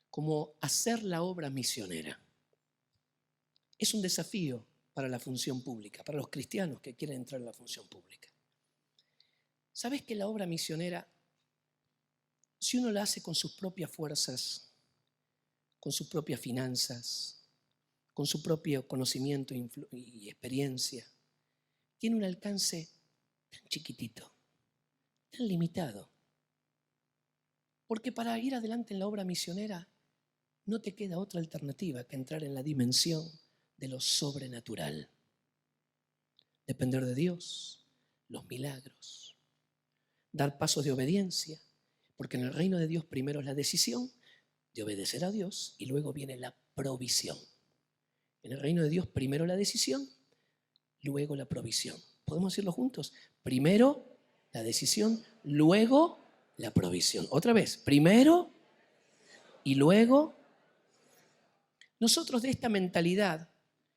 A: como hacer la obra misionera. Es un desafío para la función pública, para los cristianos que quieren entrar en la función pública. ¿Sabes que la obra misionera, si uno la hace con sus propias fuerzas, con sus propias finanzas, con su propio conocimiento y experiencia, tiene un alcance tan chiquitito, tan limitado? Porque para ir adelante en la obra misionera no te queda otra alternativa que entrar en la dimensión de lo sobrenatural. Depender de Dios, los milagros, dar pasos de obediencia, porque en el reino de Dios primero es la decisión de obedecer a Dios y luego viene la provisión. En el reino de Dios, primero la decisión, luego la provisión. ¿Podemos decirlo juntos? Primero la decisión, luego la provisión. Otra vez, primero y luego. Nosotros de esta mentalidad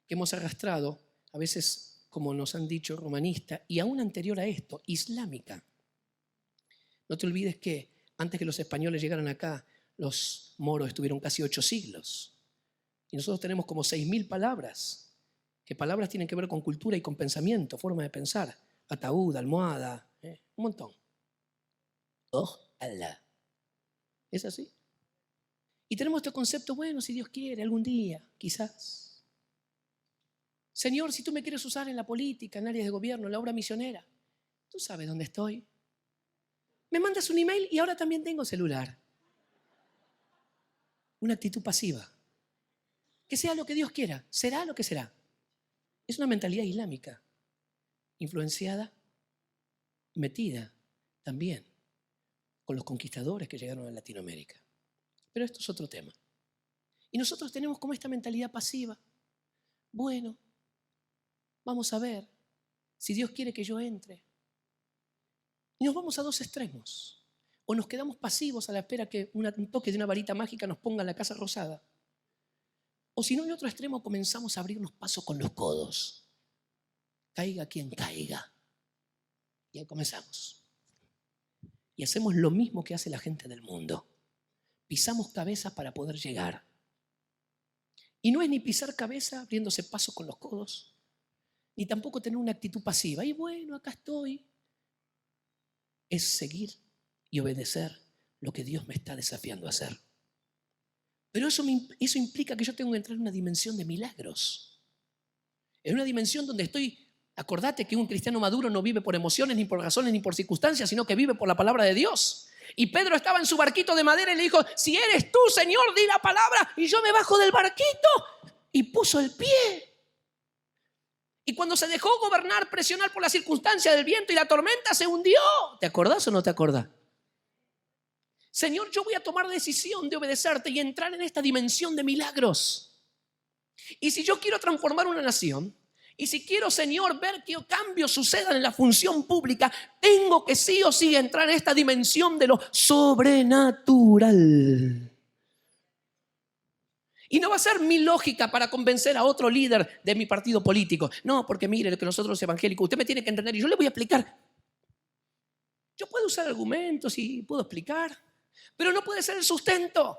A: que hemos arrastrado, a veces, como nos han dicho, romanista, y aún anterior a esto, islámica. No te olvides que antes que los españoles llegaran acá, los moros estuvieron casi 8 siglos. Y nosotros tenemos como 6.000 palabras, que palabras tienen que ver con cultura y con pensamiento, forma de pensar. Ataúd, almohada, un montón. Oh, Allah. ¿Es así? Y tenemos este concepto, bueno, si Dios quiere, algún día, quizás. Señor, si tú me quieres usar en la política, en áreas de gobierno, en la obra misionera, tú sabes dónde estoy. Me mandas un email y ahora también tengo celular. Una actitud pasiva. Que sea lo que Dios quiera, será lo que será. Es una mentalidad islámica, influenciada, metida también con los conquistadores que llegaron a Latinoamérica. Pero esto es otro tema. Y nosotros tenemos como esta mentalidad pasiva. Bueno, vamos a ver si Dios quiere que yo entre. Y nos vamos a 2 extremos. O nos quedamos pasivos a la espera que un toque de una varita mágica nos ponga en la casa rosada. O si no, en otro extremo comenzamos a abrirnos paso con los codos. Caiga quien caiga. Y ahí comenzamos. Y hacemos lo mismo que hace la gente del mundo. Pisamos cabeza para poder llegar. Y no es ni pisar cabeza abriéndose paso con los codos, ni tampoco tener una actitud pasiva. Y bueno, acá estoy. Es seguir y obedecer lo que Dios me está desafiando a hacer. Pero eso implica que yo tengo que entrar en una dimensión de milagros. En una dimensión donde acordate que un cristiano maduro no vive por emociones, ni por razones, ni por circunstancias, sino que vive por la palabra de Dios. Y Pedro estaba en su barquito de madera y le dijo, si eres tú, Señor, di la palabra y yo me bajo del barquito. Y puso el pie. Y cuando se dejó gobernar, presionar por la circunstancia del viento y la tormenta, se hundió. ¿Te acordás o no te acordás? Señor, yo voy a tomar decisión de obedecerte y entrar en esta dimensión de milagros. Y si yo quiero transformar una nación, y si quiero, Señor, ver que cambios sucedan en la función pública, tengo que sí o sí entrar en esta dimensión de lo sobrenatural. Y no va a ser mi lógica para convencer a otro líder de mi partido político. No, porque mire, lo que nosotros los evangélicos, usted me tiene que entender y yo le voy a explicar. Yo puedo usar argumentos y puedo explicar, pero no puede ser el sustento.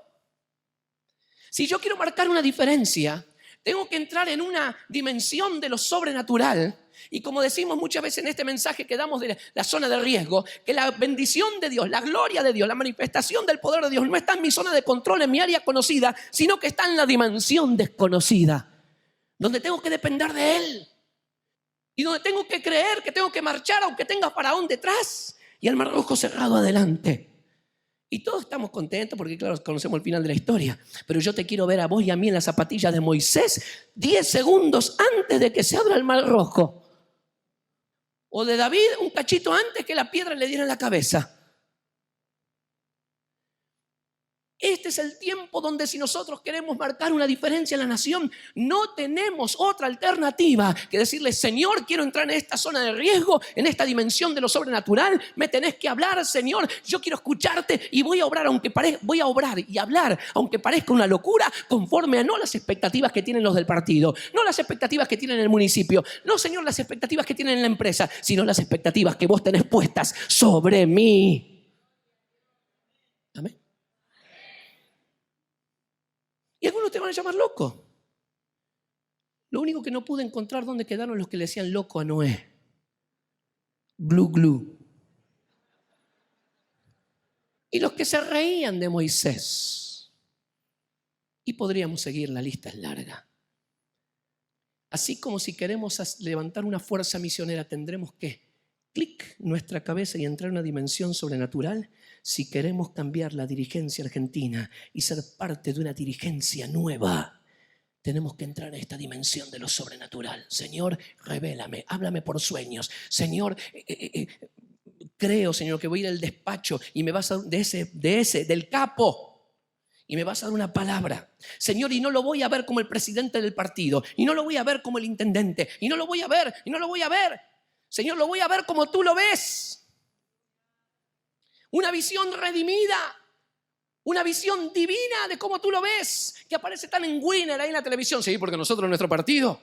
A: Si yo quiero marcar una diferencia, tengo que entrar en una dimensión de lo sobrenatural. Y como decimos muchas veces en este mensaje que damos de la zona de riesgo, que la bendición de Dios, la gloria de Dios, la manifestación del poder de Dios no está en mi zona de control, en mi área conocida, sino que está en la dimensión desconocida, donde tengo que depender de Él. Y donde tengo que creer que tengo que marchar aunque tenga Faraón detrás y el Mar Rojo cerrado adelante. Y todos estamos contentos porque, claro, conocemos el final de la historia. Pero yo te quiero ver a vos y a mí en las zapatillas de Moisés 10 segundos antes de que se abra el Mar Rojo. O de David un cachito antes que la piedra le diera en la cabeza. Este es el tiempo donde si nosotros queremos marcar una diferencia en la nación, no tenemos otra alternativa que decirle, Señor, quiero entrar en esta zona de riesgo, en esta dimensión de lo sobrenatural, me tenés que hablar, Señor, yo quiero escucharte y voy a obrar y hablar, aunque parezca una locura, conforme a no las expectativas que tienen los del partido, no las expectativas que tienen el municipio, no, Señor, las expectativas que tienen en la empresa, sino las expectativas que vos tenés puestas sobre mí. Amén. Y algunos te van a llamar loco. Lo único que no pude encontrar dónde quedaron los que le decían loco a Noé. Glu, glu. Y los que se reían de Moisés. Y podríamos seguir, la lista es larga. Así como si queremos levantar una fuerza misionera, tendremos que clic nuestra cabeza y entrar en una dimensión sobrenatural. Si queremos cambiar la dirigencia argentina y ser parte de una dirigencia nueva, tenemos que entrar en esta dimensión de lo sobrenatural. Señor, revélame, háblame por sueños. Señor, creo, Señor, que voy a ir al despacho y me vas a del capo. y me vas a dar una palabra. Señor, y no lo voy a ver como el presidente del partido, y no lo voy a ver como el intendente, y no lo voy a ver, y no lo voy a ver. Señor, lo voy a ver como tú lo ves. Una visión redimida, una visión divina de cómo tú lo ves, que aparece tan en Winner ahí en la televisión. Sí, porque nosotros en nuestro partido.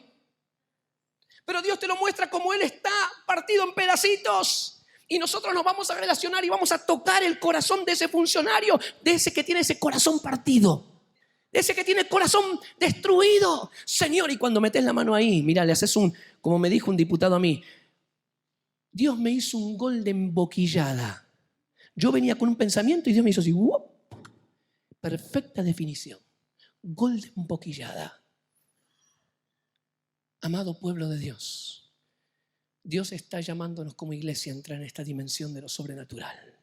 A: Pero Dios te lo muestra como Él está partido en pedacitos. Y nosotros nos vamos a relacionar y vamos a tocar el corazón de ese funcionario, de ese que tiene ese corazón partido, de ese que tiene el corazón destruido. Señor, y cuando metes la mano ahí, mira, le haces como me dijo un diputado a mí, Dios me hizo un gol de emboquillada. Yo venía con un pensamiento y Dios me hizo así, ¡wup! Perfecta definición. Gol de emboquillada. Amado pueblo de Dios, Dios está llamándonos como iglesia a entrar en esta dimensión de lo sobrenatural.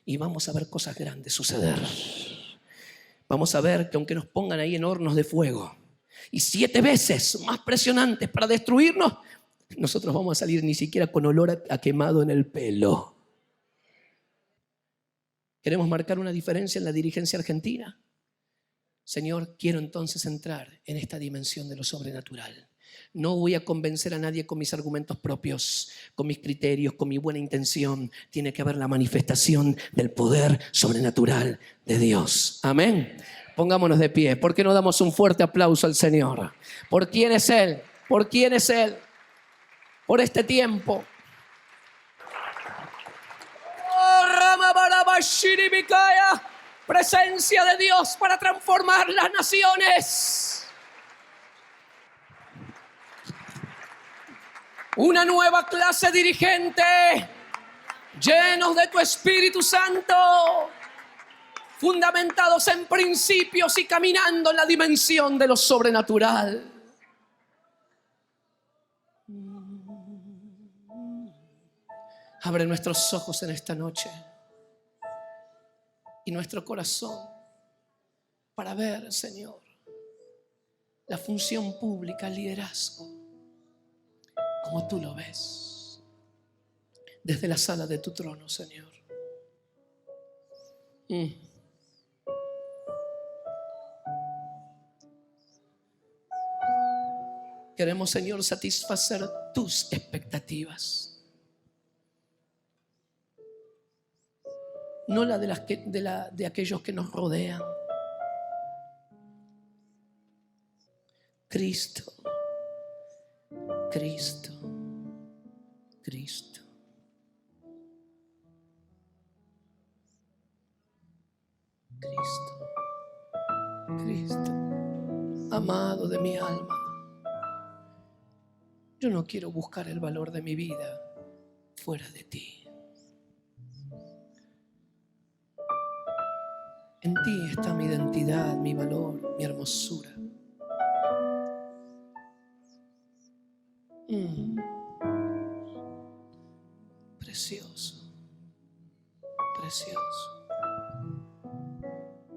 A: Y vamos a ver cosas grandes suceder. Vamos a ver que aunque nos pongan ahí en hornos de fuego y 7 veces más presionantes para destruirnos, nosotros vamos a salir ni siquiera con olor a quemado en el pelo. ¿Queremos marcar una diferencia en la dirigencia argentina? Señor, quiero entonces entrar en esta dimensión de lo sobrenatural. No voy a convencer a nadie con mis argumentos propios, con mis criterios, con mi buena intención. Tiene que haber la manifestación del poder sobrenatural de Dios. Amén. Pongámonos de pie. ¿Por qué no damos un fuerte aplauso al Señor? ¿Por quién es Él? ¿Por quién es Él? Por este tiempo. Presencia de Dios para transformar las naciones. Una nueva clase dirigente, llenos de tu Espíritu Santo, fundamentados en principios y caminando en la dimensión de lo sobrenatural. Abre nuestros ojos en esta noche y nuestro corazón para ver, Señor, la función pública, el liderazgo, como tú lo ves, desde la sala de tu trono, Señor. Queremos, Señor, satisfacer tus expectativas, no la de aquellos que nos rodean. Cristo, Cristo, Cristo. Cristo, Cristo, amado de mi alma. Yo no quiero buscar el valor de mi vida fuera de ti. En ti está mi identidad, mi valor, mi hermosura. Precioso, precioso.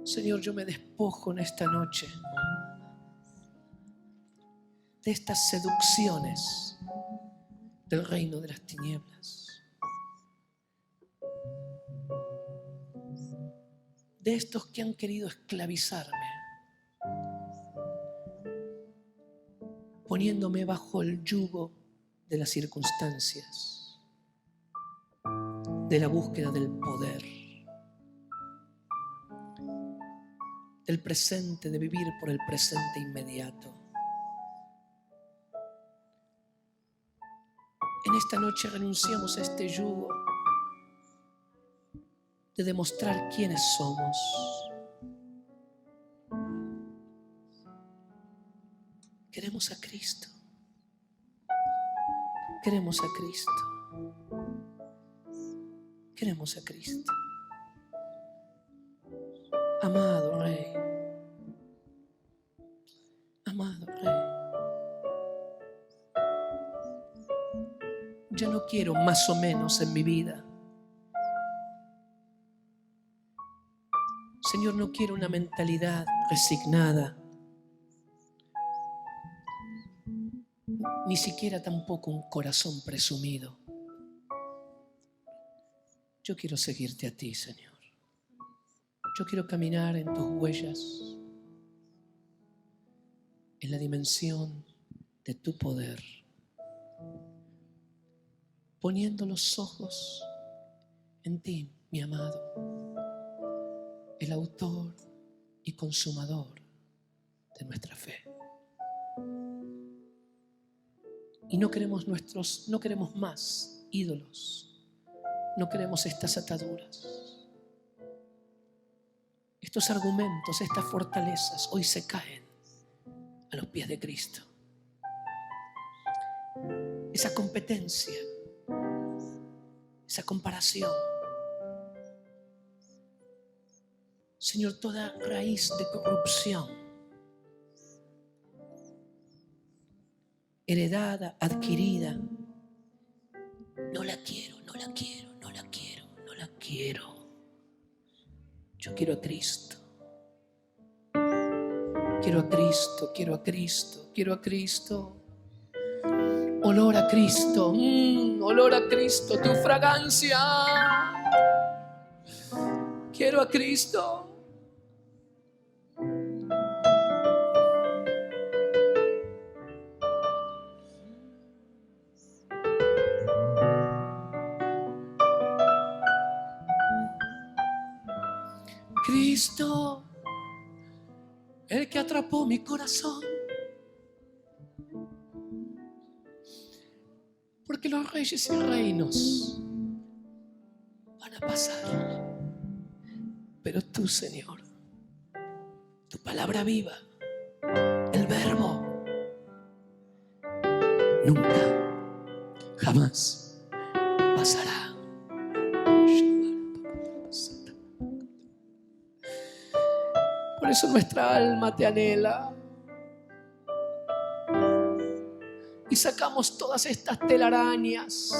A: Señor, yo me despojo en esta noche de estas seducciones del reino de las tinieblas, de estos que han querido esclavizarme, poniéndome bajo el yugo de las circunstancias, de la búsqueda del poder, del presente, de vivir por el presente inmediato. En esta noche renunciamos a este yugo de demostrar quiénes somos. Queremos a Cristo. Queremos a Cristo. Queremos a Cristo. Amado Rey. Amado Rey. Yo no quiero más o menos en mi vida. Señor, no quiero una mentalidad resignada, ni siquiera tampoco un corazón presumido. Yo quiero seguirte a ti, Señor. Yo quiero caminar en tus huellas, en la dimensión de tu poder, poniendo los ojos en ti, mi amado, el autor y consumador de nuestra fe. Y no queremos más ídolos, no queremos estas ataduras. Estos argumentos, estas fortalezas hoy se caen a los pies de Cristo. Esa competencia, esa comparación. Señor, toda raíz de corrupción, heredada, adquirida, no la quiero, no la quiero, no la quiero, no la quiero. Yo quiero a Cristo. Quiero a Cristo, quiero a Cristo, quiero a Cristo. Olor a Cristo, olor a Cristo, tu fragancia. Quiero a Cristo. Cristo, el que atrapó mi corazón. Porque los reyes y reinos van a pasar, pero tú, Señor, tu palabra viva, el verbo, nunca, jamás pasará. Por eso nuestra alma te anhela. Y sacamos todas estas telarañas,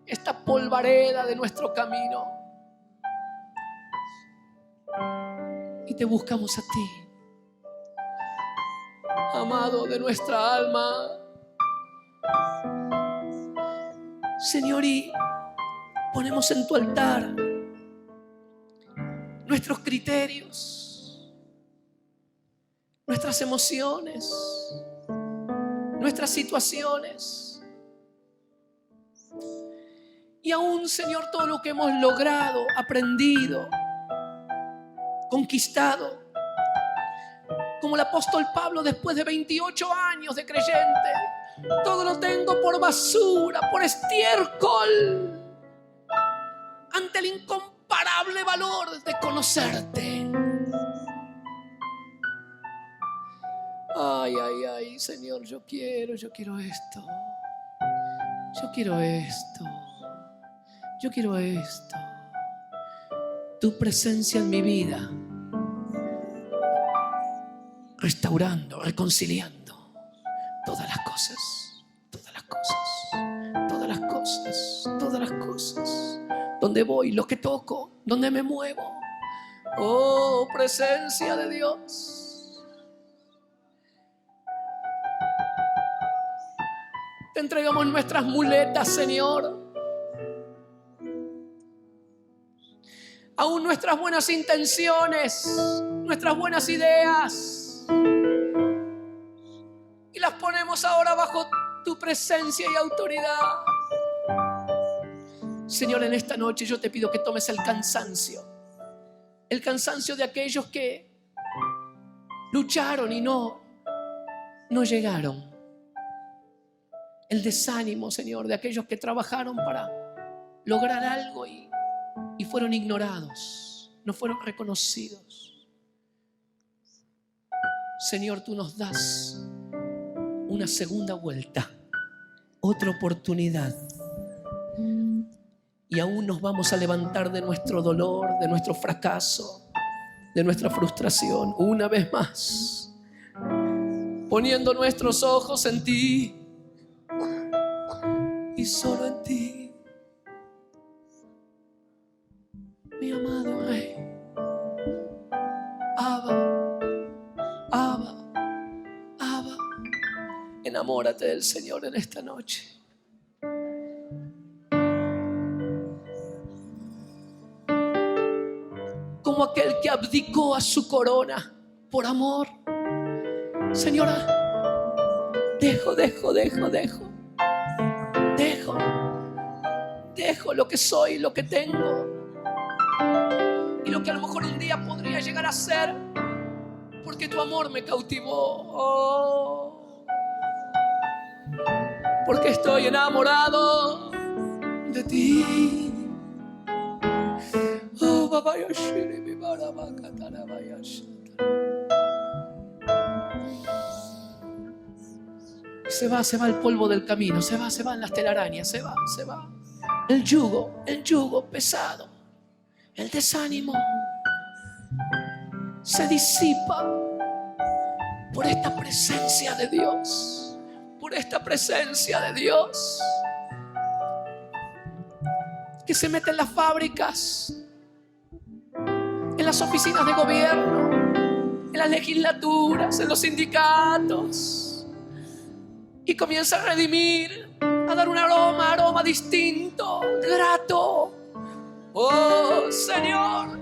A: esta polvareda de nuestro camino. Y te buscamos a ti, amado de nuestra alma. Señor, y ponemos en tu altar nuestros criterios, nuestras emociones, nuestras situaciones. Y aún, Señor, todo lo que hemos logrado, aprendido, conquistado, como el apóstol Pablo después de 28 años de creyente, todo lo tengo por basura, por estiércol, ante el incomparable valor de conocerte. Ay, ay, ay, Señor, yo quiero esto. Yo quiero esto. Yo quiero esto. Tu presencia en mi vida, restaurando, reconciliando todas las cosas, todas las cosas, todas las cosas, todas las cosas. Donde voy, lo que toco, donde me muevo. Oh, presencia de Dios. Te entregamos nuestras muletas, Señor. Aún nuestras buenas intenciones, nuestras buenas ideas. Y las ponemos ahora bajo tu presencia y autoridad. Señor, en esta noche yo te pido que tomes el cansancio de aquellos que lucharon y no llegaron. El desánimo, Señor, de aquellos que trabajaron para lograr algo y fueron ignorados, no fueron reconocidos. Señor, tú nos das una segunda vuelta, otra oportunidad. Y aún nos vamos a levantar de nuestro dolor, de nuestro fracaso, de nuestra frustración, una vez más, poniendo nuestros ojos en ti y solo en ti, mi amado Rey. Abba, Abba, Abba. Enamórate del Señor en esta noche. como aquel que abdicó a su corona por amor. Señora, dejo lo que soy, lo que tengo y lo que a lo mejor un día podría llegar a ser, porque tu amor me cautivó. Oh, porque estoy enamorado de ti. Oh, babayashiri, mi barabakatara, bayashiri. Se va el polvo del camino, se van las telarañas, se va. El yugo pesado, el desánimo se disipa por esta presencia de Dios, que se mete en las fábricas, en las oficinas de gobierno, en las legislaturas, en los sindicatos, y comienza a redimir, a dar un aroma distinto, grato. Oh Señor,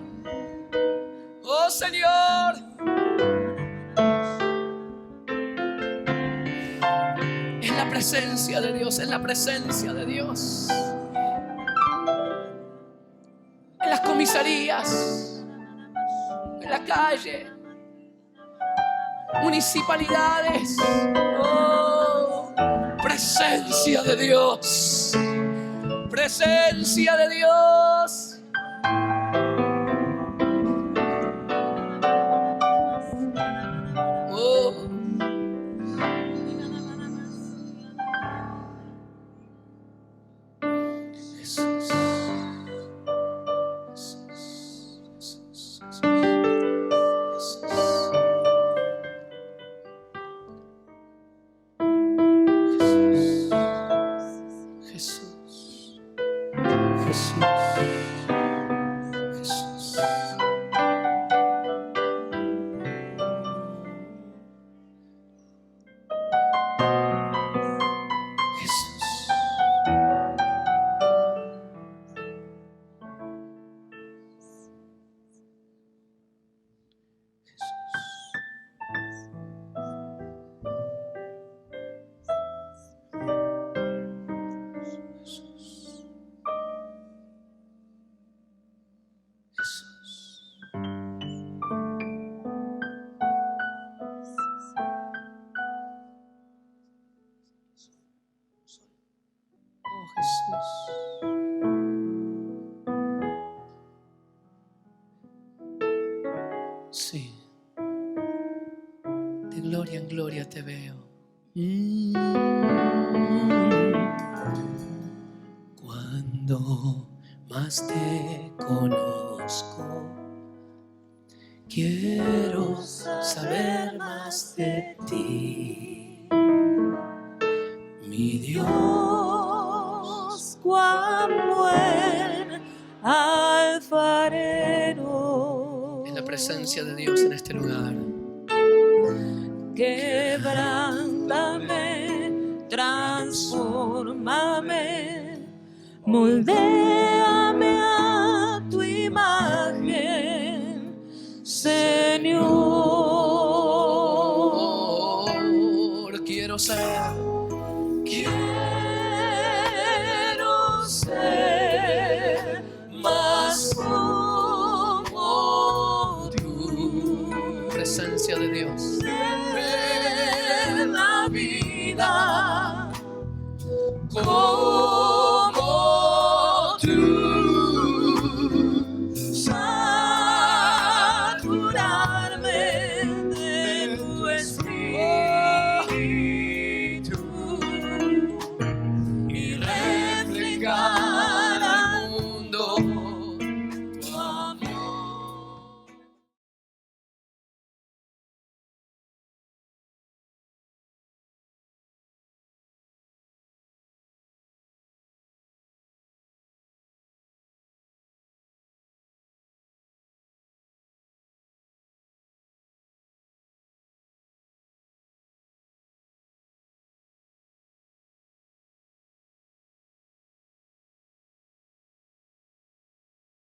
A: es la presencia de Dios, en las comisarías, en la calle, municipalidades. Oh, presencia de Dios. Oh. Jesús. Sí, de gloria en gloria te veo. Cuando más te conozco, quiero saber más de ti, mi Dios,
B: cuán buen alfarero.
A: En la presencia de Dios en este lugar.
B: Quebrántame, transfórmame, moldéame a tu imagen, Señor.
A: Quiero ser
B: más como tú.
A: Presencia de Dios.
B: De la vida.